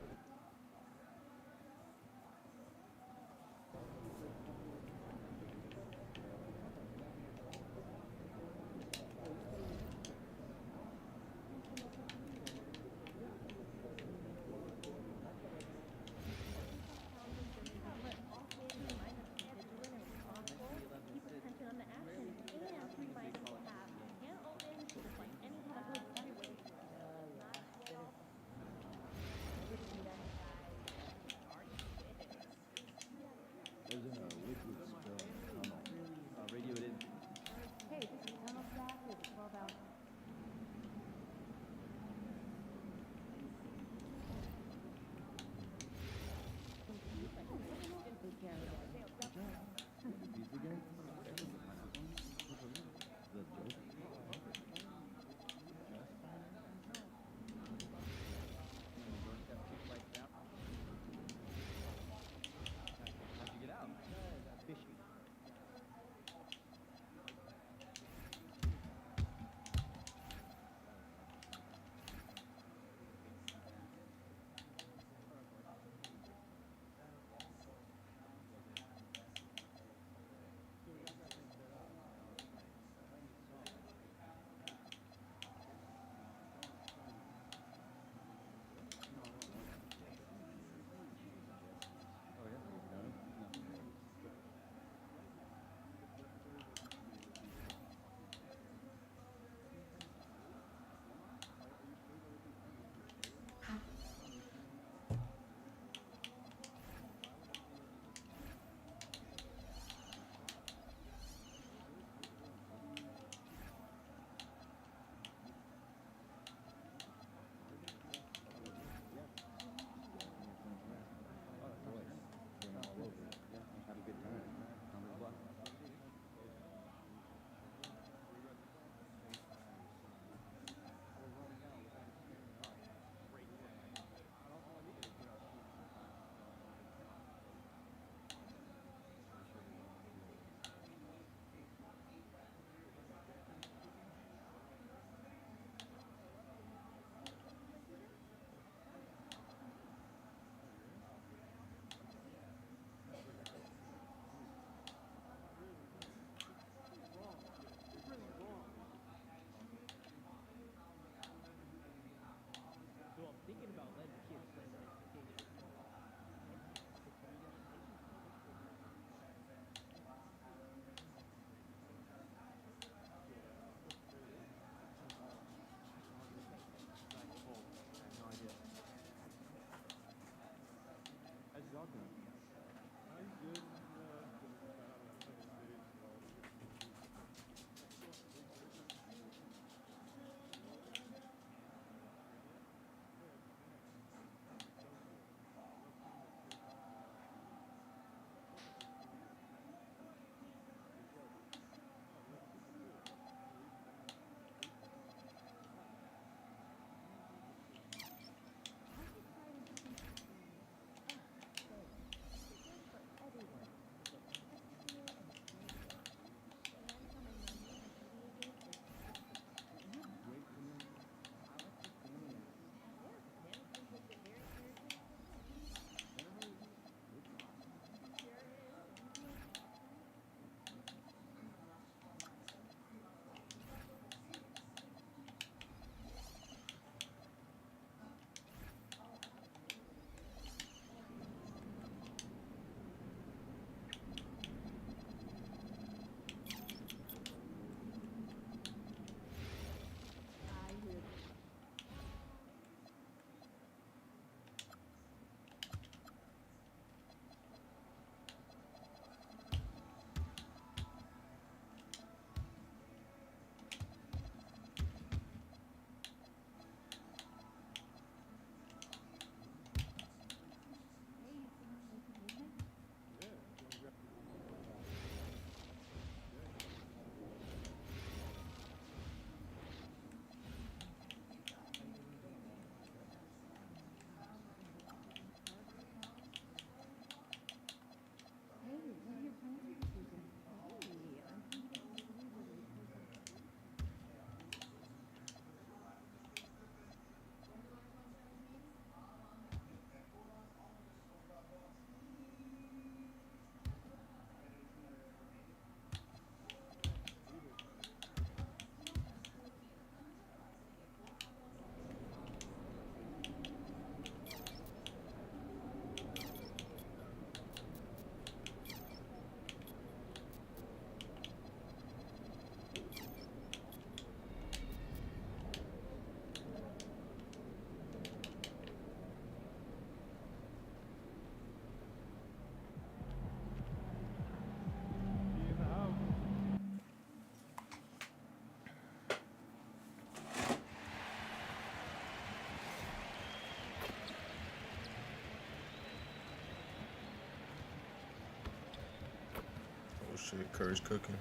S1: Shit, Curry's cooking.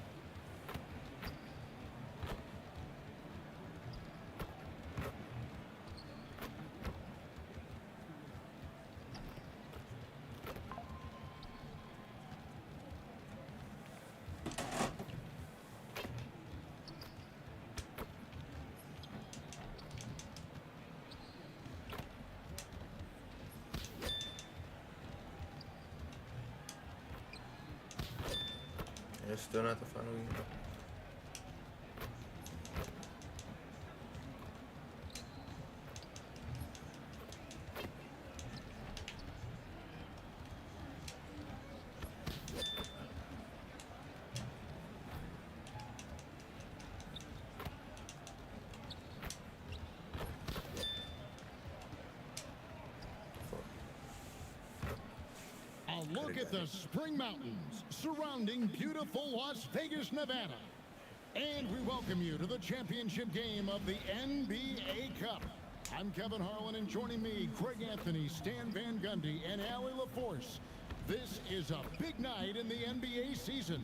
S1: It's still not the final game.
S16: A look at the Spring Mountains surrounding beautiful Las Vegas, Nevada. And we welcome you to the championship game of the NBA Cup. I'm Kevin Harlan, and joining me, Craig Anthony, Stan Van Gundy, and Allie LaForce. This is a big night in the NBA season.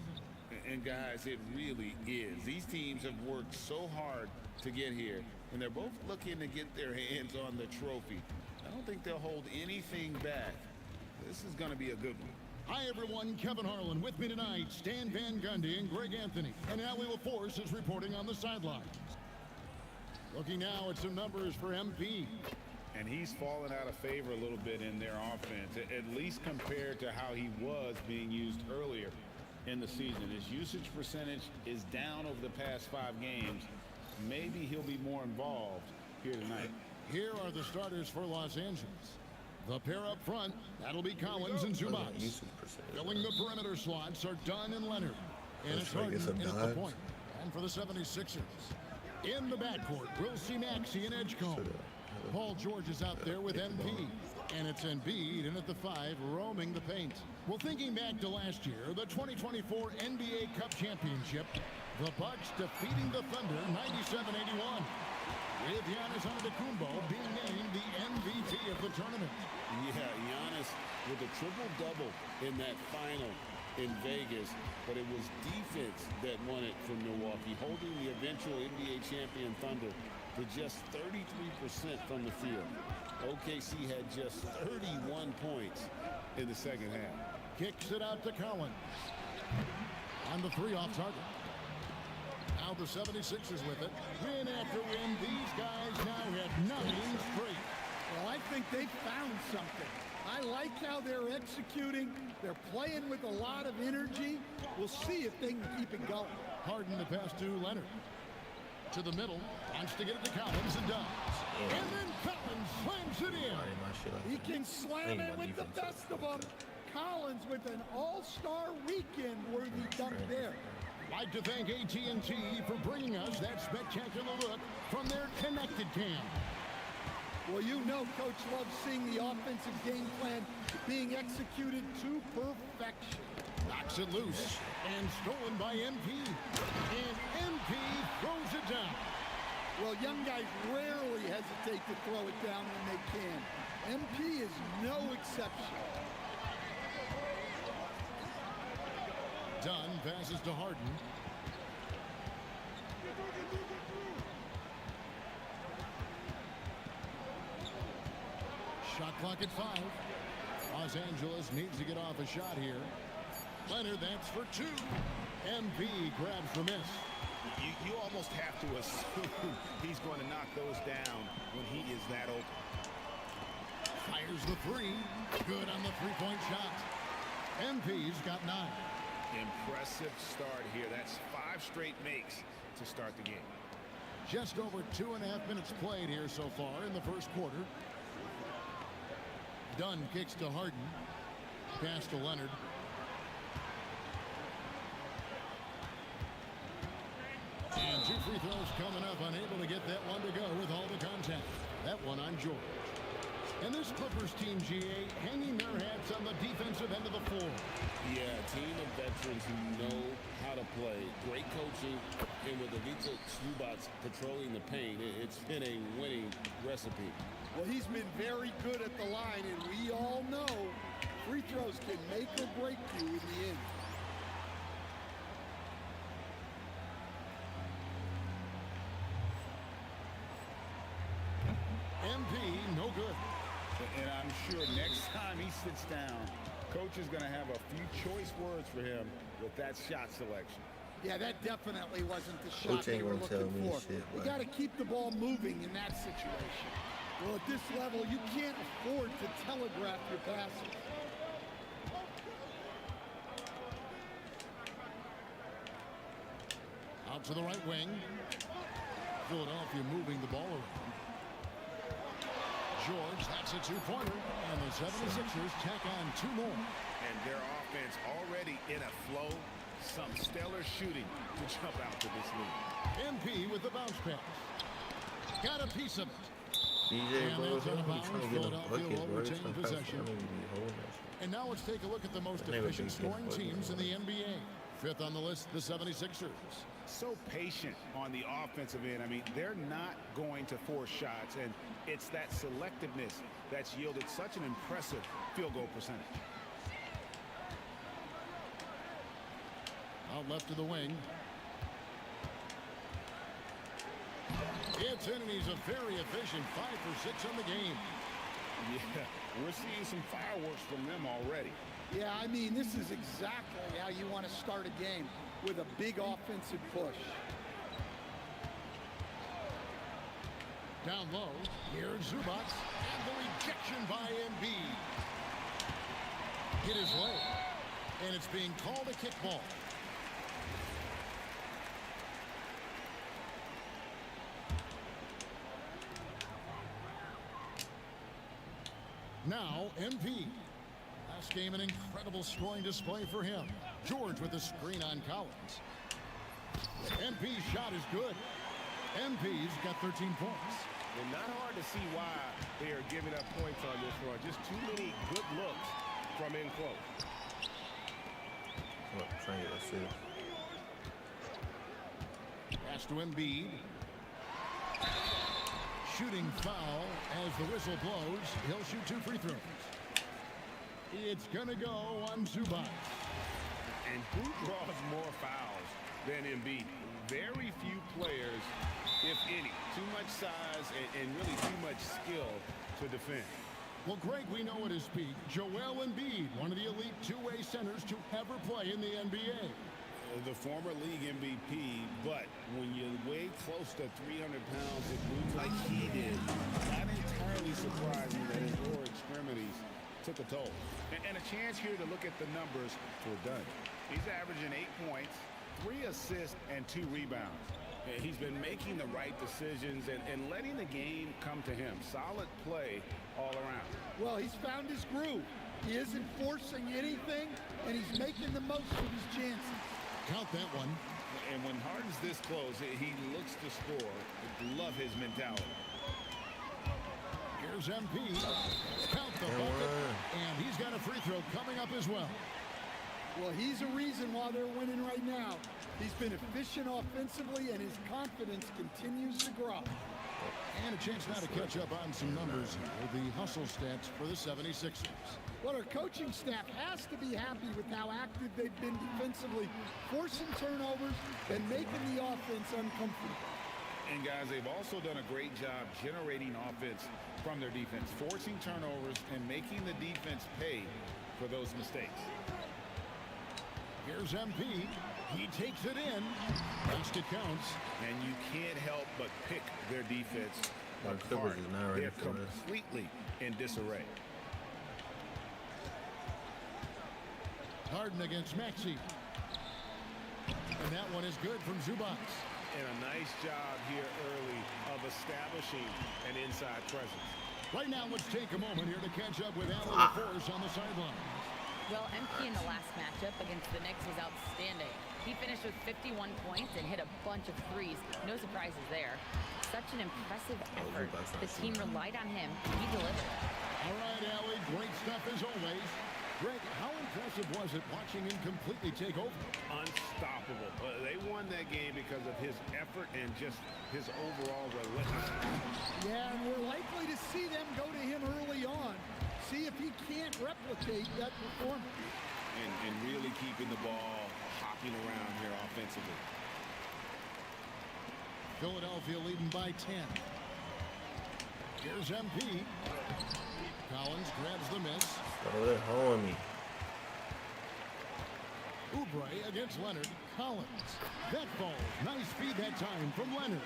S15: And guys, it really is. These teams have worked so hard to get here, and they're both looking to get their hands on the trophy. I don't think they'll hold anything back. This is going to be a good one.
S16: Hi, everyone. Kevin Harlan with me tonight. Stan Van Gundy and Greg Anthony. And Allie LaForce is reporting on the sidelines. Looking now at some numbers for MP.
S17: And he's fallen out of favor a little bit in their offense, at least compared to how he was being used earlier in the season. His usage percentage is down over the past 5 games. Maybe he'll be more involved here tonight.
S16: Here are the starters for Los Angeles. The pair up front, that'll be Collins and Zubac. Filling the perimeter slots are Dunn and Leonard. And it's Harden in at the point. And for the 76ers. In the backcourt, we'll see Maxey and Edgecombe. Paul George is out there with MP. And it's Embiid in at the 5, roaming the paint. Well, thinking back to last year, the 2024 NBA Cup Championship, the Bucks defeating the Thunder 97-81. With Giannis Antetokounmpo being named the MVP of the tournament.
S15: Yeah, Giannis with a triple-double in that final in Vegas, but it was defense that won it from Milwaukee, holding the eventual NBA champion Thunder to just 33% from the field. OKC had just 31 points in the second half.
S16: Kicks it out to Collins. On the 3 off target. Now the 76ers with it. Win after win, these guys now have 9 straight.
S10: Well, I think they found something. I like how they're executing. They're playing with a lot of energy. We'll see if they can keep it going.
S16: Harden the pass to Leonard. To the middle. Wants to get it to Collins and does. And then Collins slams it in.
S10: He can slam it with the best of them. Collins with an all-star weekend-worthy dunk there.
S16: Like to thank AT&T for bringing us that spectacular look from their connected cam.
S10: Well, you know Coach loves seeing the offensive game plan being executed to perfection.
S16: Knocks it loose and stolen by MP. And MP throws it down.
S10: Well, young guys rarely hesitate to throw it down when they can. MP is no exception.
S16: Dunn passes to Harden. Shot clock at 5. Los Angeles needs to get off a shot here. Leonard, that's for 2. MP grabs the miss.
S17: You almost have to assume he's going to knock those down when he is that open.
S16: Fires the 3. Good on the 3-point shot. MP's got 9.
S17: Impressive start here. That's 5 straight makes to start the game.
S16: Just over 2.5 minutes played here so far in the first quarter. Dunn kicks to Harden. Pass to Leonard. And 2 free throws coming up. Unable to get that one to go with all the contact. That one on George. And this Clippers team, GA, hanging their hats on the defensive end of the floor.
S15: Yeah, a team of veterans who know how to play. Great coaching, and with Zubac patrolling the paint, it's been a winning recipe.
S10: Well, he's been very good at the line, and we all know free throws can make or break you in the end.
S17: sure next time he sits down, coach is going to have a few choice words for him with that shot selection.
S10: Yeah, that definitely wasn't the
S1: Coach
S10: shot they
S1: ain't
S10: were
S1: gonna tell
S10: looking
S1: me
S10: for.
S1: shit,
S10: You
S1: boy.
S10: got to keep the ball moving in that situation. Well, at this level, you can't afford to telegraph your passes.
S16: Out to the right wing. Philadelphia moving the ball around. George, that's a two-pointer. And the 76ers tack on 2 more.
S17: And their offense already in a flow. Some stellar shooting to jump out to this lead.
S16: MP with the bounce pass. Got a piece of it.
S1: DJ,
S16: And
S1: bro,
S16: that's out of
S1: he
S16: bounds.
S1: trying to get them
S16: Philadelphia
S1: buckets,
S16: will
S1: bro. He's
S16: retain
S1: trying to pass
S16: possession.
S1: it. I don't even be holding that shit.
S16: And now let's take a look at the most
S1: That nigga
S16: efficient
S1: been getting
S16: scoring
S1: buckets,
S16: teams in
S1: bro.
S16: the NBA. 5th on the list, the 76ers.
S17: So patient on the offensive end. I mean, they're not going to force shots, and it's that selectiveness that's yielded such an impressive field goal percentage.
S16: Out left of the wing. It's in, and he's a very efficient 5 for 6 on the game.
S17: Yeah, we're seeing some fireworks from them already.
S10: Yeah, I mean, this is exactly how you want to start a game, with a big offensive push.
S16: Down low, here's Zubac, and the rejection by Embiid. Hit his leg, and it's being called a kickball. Now, MP. Last game, an incredible scoring display for him. George with the screen on Collins. MP's shot is good. MP's got 13 points.
S17: And not hard to see why they are giving up points on this run. Just too many good looks from in close.
S1: What, trying to get assist.
S16: Pass to Embiid. Shooting foul as the whistle blows. He'll shoot 2 free throws. It's gonna go on Zubac.
S17: And who draws more fouls than Embiid? Very few players, if any. Too much size and really too much skill to defend.
S16: Well, Greg, we know at his peak, Joel Embiid, one of the elite two-way centers to ever play in the NBA.
S17: The former league MVP, but when you weigh close to 300 pounds, it moves like he did. Not entirely surprising that his lower extremities took a toll. And a chance here to look at the numbers for Dunn. He's averaging 8 points, 3 assists, and 2 rebounds. He's been making the right decisions and letting the game come to him. Solid play all around.
S10: Well, he's found his groove. He isn't forcing anything, and he's making the most of his chances.
S16: Count that one.
S17: And when Harden's this close, he looks to score. Love his mentality.
S16: Here's MP. Count the bucket. And he's got a free throw coming up as well.
S10: Well, he's a reason why they're winning right now. He's been efficient offensively, and his confidence continues to grow.
S16: And a chance now to catch up on some numbers with the hustle stats for the 76ers.
S10: Well, our coaching staff has to be happy with how active they've been defensively, forcing turnovers and making the offense uncomfortable.
S17: And guys, they've also done a great job generating offense from their defense, forcing turnovers and making the defense pay for those mistakes.
S16: Here's MP. He takes it in. Basket counts.
S17: And you can't help but pick their defense
S1: Clippers
S17: apart.
S1: is not ready
S17: They're
S1: for this.
S17: completely in disarray.
S16: Harden against Maxey. And that one is good from Zubac.
S17: And a nice job here early of establishing an inside presence.
S16: Right now, let's take a moment here to catch up with Alan LaForce on the sideline.
S11: Well, MP in the last matchup against the Knicks was outstanding. He finished with 51 points and hit a bunch of threes. No surprises there. Such an impressive effort. The team relied on him. He delivered.
S16: All right, Allie, great stuff as always. Greg, how impressive was it watching him completely take over?
S17: Unstoppable. They won that game because of his effort and just his overall relentlessness.
S10: Yeah, and we're likely to see them go to him early on. See if he can't replicate that performance.
S17: And really keeping the ball hopping around here offensively.
S16: Philadelphia leading by 10. Here's MP. Collins grabs the miss.
S1: Oh, they're holding me.
S16: Oubre against Leonard. Collins. That ball. Nice feed that time from Leonard.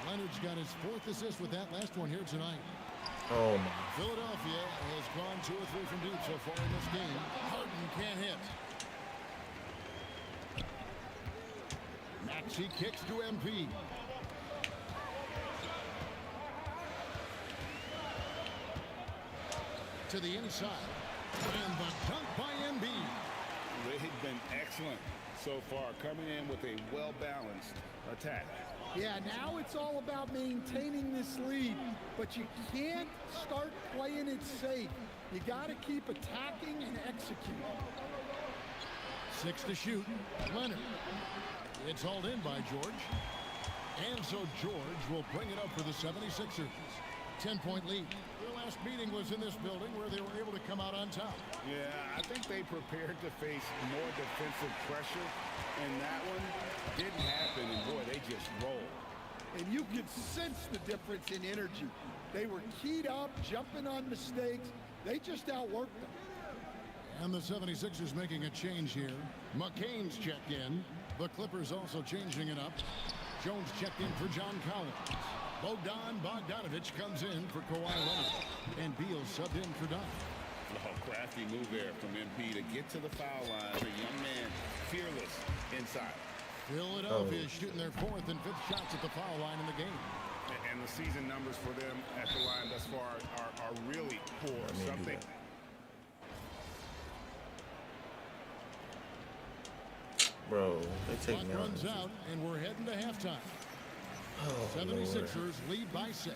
S16: Leonard's got his 4th assist with that last one here tonight.
S1: Oh, my.
S16: Philadelphia has gone 2 or 3 from deep so far in this game. Harden can't hit. Maxey kicks to MP. To the inside. And the dunk by Embiid.
S17: They've been excellent so far, coming in with a well-balanced attack.
S10: Yeah, now it's all about maintaining this lead, but you can't start playing it safe. You got to keep attacking and executing.
S16: 6 to shoot. Leonard. It's hauled in by George. And so George will bring it up for the 76ers. 10-point lead. Their last meeting was in this building where they were able to come out on top.
S17: Yeah, I think they prepared to face more defensive pressure, and that one didn't happen, and boy, they just rolled.
S10: And you could sense the difference in energy. They were keyed up, jumping on mistakes. They just outworked them.
S16: And the 76ers making a change here. McCain's checked in. The Clippers also changing it up. Jones checked in for John Collins. Bogdan Bogdanović comes in for Kawhi Leonard. And Beal subbed in for Don.
S17: Oh, crafty move there from MP to get to the foul line. The young man, fearless inside.
S16: Philadelphia shooting their 4th and 5th shots at the foul line in the game.
S17: And the season numbers for them at the line thus far are really poor. Something.
S1: Bro, they take me out.
S16: Runs out, and we're heading to halftime.
S1: Oh,
S16: 76ers
S1: Lord.
S16: lead by 6.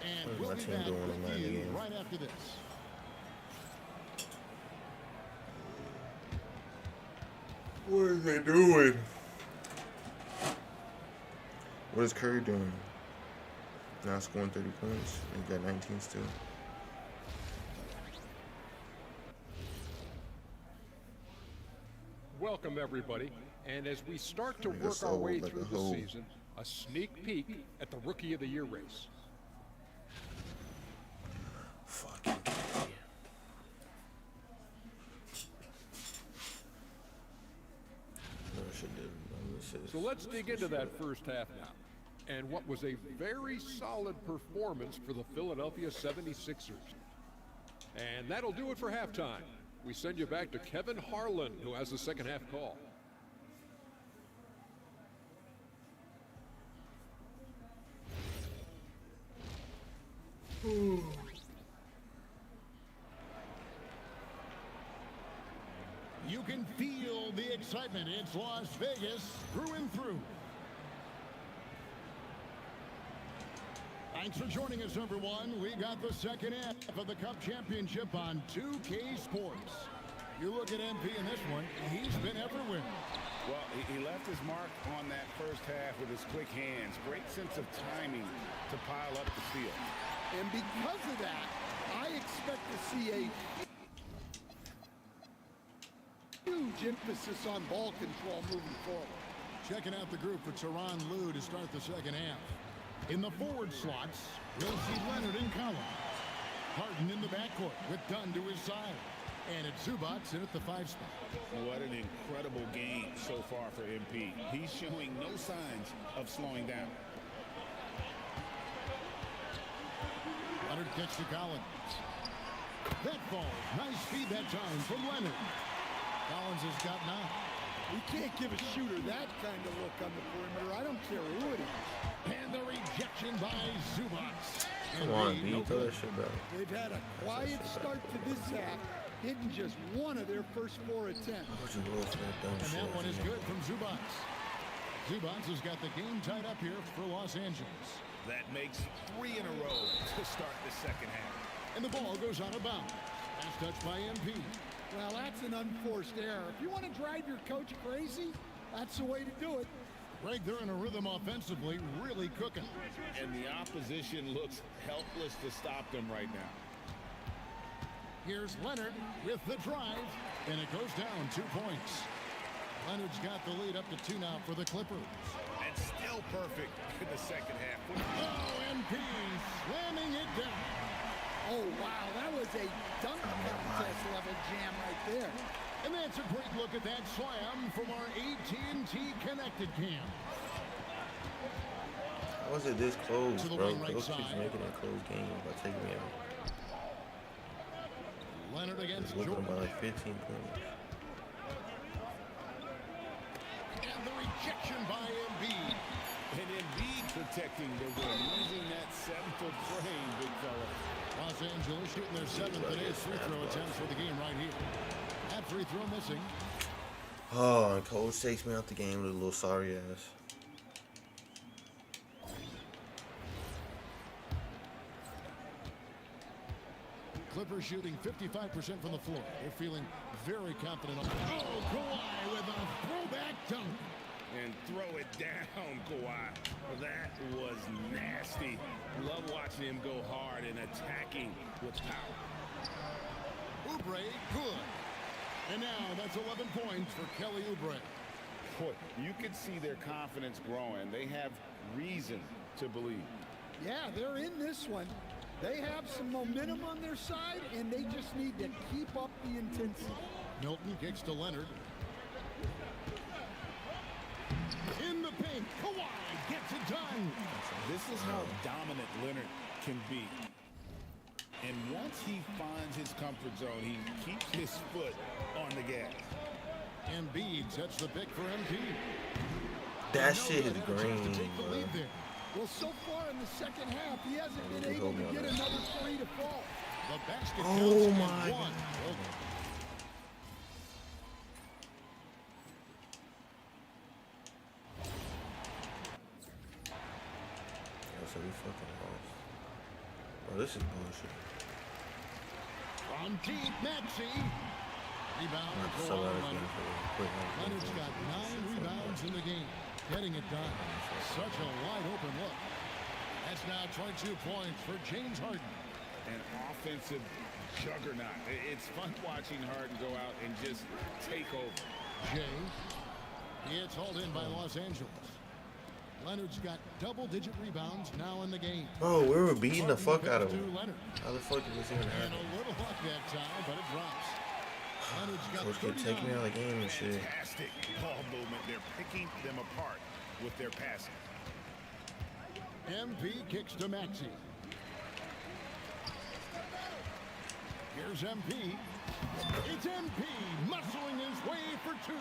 S16: And
S1: What
S16: we'll
S1: is
S16: be
S1: my
S16: back
S1: team doing in
S16: with
S1: my
S16: you
S1: game?
S16: right after this.
S1: What is they doing? What is Curry doing? Not scoring 30 points. He got 19 still.
S12: Welcome, everybody. And as we start to
S1: I
S12: work
S1: guess
S12: our
S1: I'll
S12: way
S1: like
S12: through
S1: a
S12: the
S1: hoe.
S12: season, a sneak peek at the Rookie of the Year race.
S1: Fucking
S12: So let's dig into that first half now. And what was a very solid performance for the Philadelphia 76ers. And that'll do it for halftime. We send you back to Kevin Harlan, who has the second half call.
S16: You can feel the excitement. It's Las Vegas through and through. Thanks for joining us, everyone. We got the second half of the Cup Championship on 2K Sports. You look at MP in this one, he's been everywhere.
S17: Well, he left his mark on that first half with his quick hands. Great sense of timing to pile up the steal.
S10: And because of that, I expect to see a huge emphasis on ball control moving forward.
S16: Checking out the group for Tyronn Lue to start the second half. In the forward slots, we'll see Leonard and Collins. Harden in the backcourt with Dunn to his side. And it's Zubac in at the 5 spot.
S17: What an incredible game so far for MP. He's showing no signs of slowing down.
S16: Leonard gets to Collins. That ball, nice feed that time from Leonard. Collins has got 9.
S10: We can't give a shooter that kind of look on the perimeter. I don't care who it is.
S16: And the rejection by Zubac.
S1: Come on, B, throw that shit back.
S10: They've had a quiet start to this half, hitting just one of their first 4 attempts.
S16: And that one is good from Zubac. Zubac has got the game tied up here for Los Angeles.
S17: That makes 3 in a row to start the second half.
S16: And the ball goes out of bounds. Pass touch by MP.
S10: Well, that's an unforced error. If you want to drive your coach crazy, that's the way to do it.
S16: Greg, they're in a rhythm offensively, really cooking.
S17: And the opposition looks helpless to stop them right now.
S16: Here's Leonard with the drive, and it goes down 2 points. Leonard's got the lead up to 2 now for the Clippers.
S17: And still perfect in the second half.
S16: Oh, MP slamming it down.
S10: Oh, wow, that was a dunk contest level jam right there.
S16: And that's a great look at that slam from our AT&T Connected Cam.
S1: How was it this close,
S16: To the
S1: bro?
S16: wing right
S1: Those keeps
S16: side.
S1: making it a close game by taking me out.
S16: Leonard against
S1: Just looking
S16: Jordan.
S1: by like 15 points.
S16: And the rejection by Embiid.
S15: And Embiid protecting the rim, using that 7-foot frame, big fella.
S16: Los Angeles shooting their 7th and 8th free throw attempts for the game right here. That free throw missing.
S1: Oh, and coach takes me out the game with a little sorry ass.
S16: Clippers shooting 55% from the floor. They're feeling very confident. Oh, Kawhi with a throwback dunk.
S15: And throw it down, Kawhi. That was nasty. Love watching him go hard and attacking with power.
S16: Oubre, good. And now that's 11 points for Kelly Oubre.
S17: Boy, you can see their confidence growing. They have reason to believe.
S10: Yeah, they're in this one. They have some momentum on their side, and they just need to keep up the intensity.
S16: Milton kicks to Leonard. In the paint, Kawhi gets it done.
S17: This is how dominant Leonard can be. And once he finds his comfort zone, he keeps his foot on the gas.
S16: Embiid sets the pick for MP.
S1: That shit is green, bro.
S10: Well, so far in the second half, he hasn't been able to get another three to fall.
S16: The basket
S1: Oh
S16: counts
S1: my
S16: and one.
S1: God. So we fucking lost. Bro, this is bullshit.
S16: On deep, Maxey. Rebound.
S1: I'm so out of game for
S16: Leonard's got 9 rebounds in the game. Getting it done. Such a wide open look. That's now 22 points for James Harden.
S17: An offensive juggernaut. It's fun watching Harden go out and just take over.
S16: Jay. It's hauled in by Los Angeles. Leonard's got double-digit rebounds now in the game.
S1: Bro, we were beating the fuck out of him.
S16: Leonard.
S1: How the fuck did this even
S16: And
S1: happen?
S16: a little luck that time, but it drops. Leonard's got
S1: Coach could take me out of the game and shit.
S17: Fantastic ball movement. They're picking them apart with their passing.
S16: MP kicks to Maxey. Here's MP. It's MP muscling his way for 2.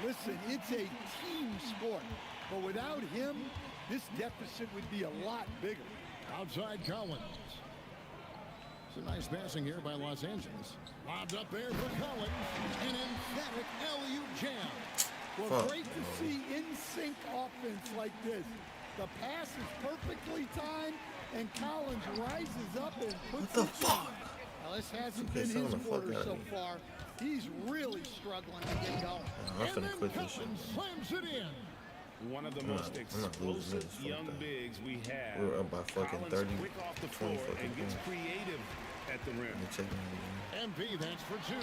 S10: Listen, it's a team sport, but without him, this deficit would be a lot bigger.
S16: Outside Collins. It's a nice passing here by Los Angeles. Lobbed up there for Collins. An emphatic alley-oop jam.
S10: Well, great to see in-sync offense like this. The pass is perfectly timed, and Collins rises up and puts it down. Now, this hasn't been his quarter so far. He's really struggling to get going.
S1: I'm finna quit this shit.
S16: Slams it in.
S17: One of the most explosive young bigs we have.
S1: We were up by fucking 30,
S17: quick off the
S1: 20
S17: floor
S1: fucking
S17: and gets
S1: points.
S17: creative at the rim.
S1: They take me out of the game.
S16: MP, that's for 2.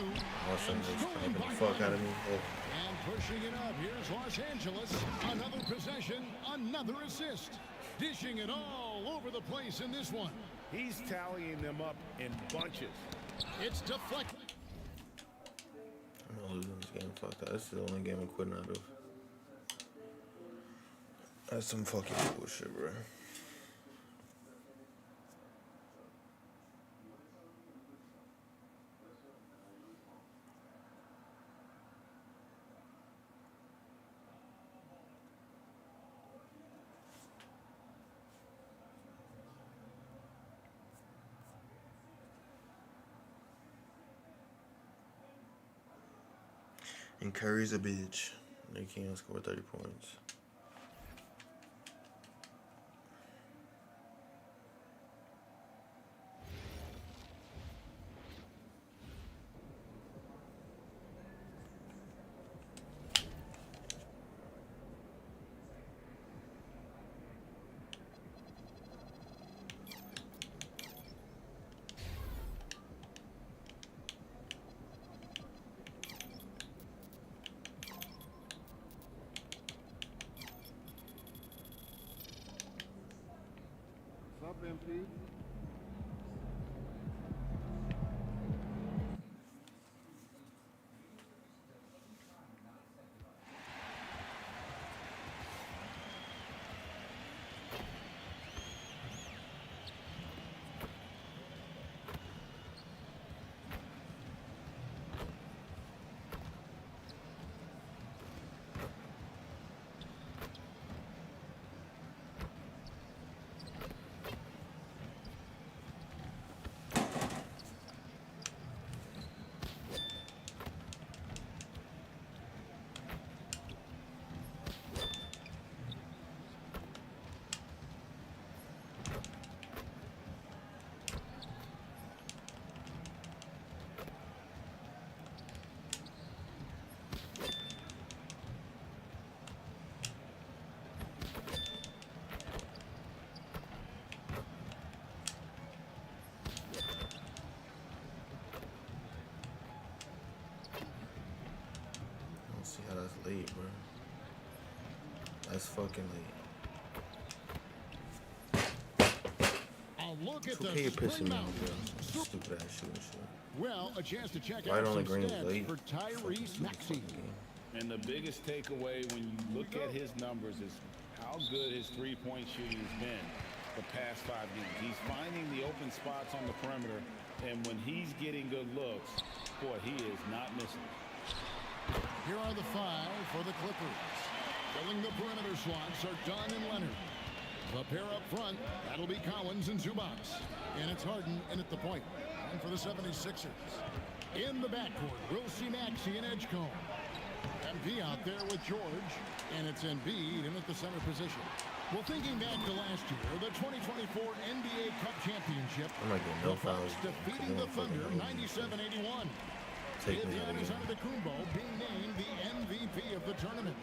S1: Los Angeles sniping the fuck out of me. Oh.
S16: And pushing it up, here's Los Angeles. Another possession, another assist. Dishing it all over the place in this one.
S17: He's tallying them up in bunches.
S16: It's deflected.
S1: I'm not losing this game. Fuck that. This is the only game I'm quitting out of. That's some fucking bullshit, bro. And Curry's a bitch. They can't score 30 points.
S5: What's up, MP?
S1: late, bro. That's fucking late.
S16: A look at
S1: 2K
S16: the
S1: pissing
S16: spring
S1: me
S16: mount.
S1: off, bro. Stupid ass shooting shit.
S16: Well, a chance to check
S1: Right
S16: out
S1: on the
S16: some
S1: green
S16: stats
S1: late.
S16: for Tyrese Maxey.
S17: And the biggest takeaway when you look at his numbers is how good his three-point shooting has been the past 5 games. He's finding the open spots on the perimeter, and when he's getting good looks, boy, he is not missing.
S16: Here are the 5 for the Clippers. Filling the perimeter slots are Dunn and Leonard. The pair up front, that'll be Collins and Zubac. And it's Harden in at the point. And for the 76ers. In the backcourt, we'll see Maxey and Edgecombe. MP out there with George. And it's Embiid in at the center position. Well, thinking back to last year, the 2024 NBA Cup Championship,
S1: No
S16: the Bucks defeating the Thunder 97-81. Giannis Antetokounmpo being named the MVP of the tournament.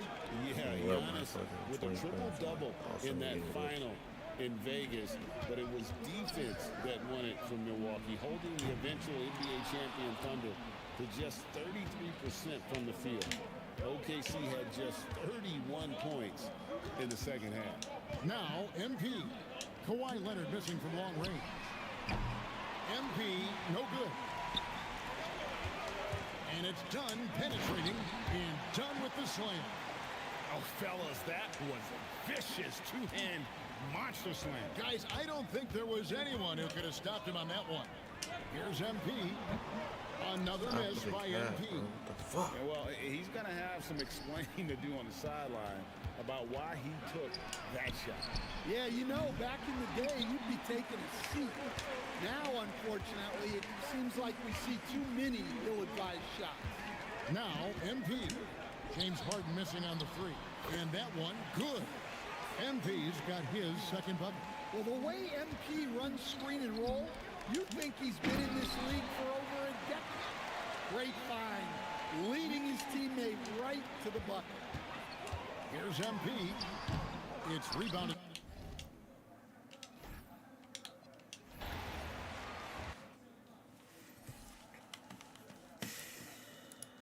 S15: Yeah, Giannis with a triple-double in that final in Vegas, but it was defense that won it from Milwaukee, holding the eventual NBA champion Thunder to just 33% from the field. OKC had just 31 points in the second half.
S16: Now, MP. Kawhi Leonard missing from long range. MP, no good. And it's Dunn penetrating and Dunn with the slam.
S17: Oh, fellas, that was a vicious two-hand monster slam.
S16: Guys, I don't think there was anyone who could have stopped him on that one. Here's MP. Another miss by MP.
S17: Yeah, well, he's going to have some explaining to do on the sideline about why he took that shot.
S10: Yeah, you know, back in the day, you'd be taking a seat. Now, unfortunately, it seems like we see too many ill-advised shots.
S16: Now, MP. James Harden missing on the 3. And that one, good. MP's got his second bucket.
S10: Well, the way MP runs screen and roll, you think he's been in this league for over a decade. Great find, leading his teammate right to the bucket.
S16: Here's MP. It's rebounded.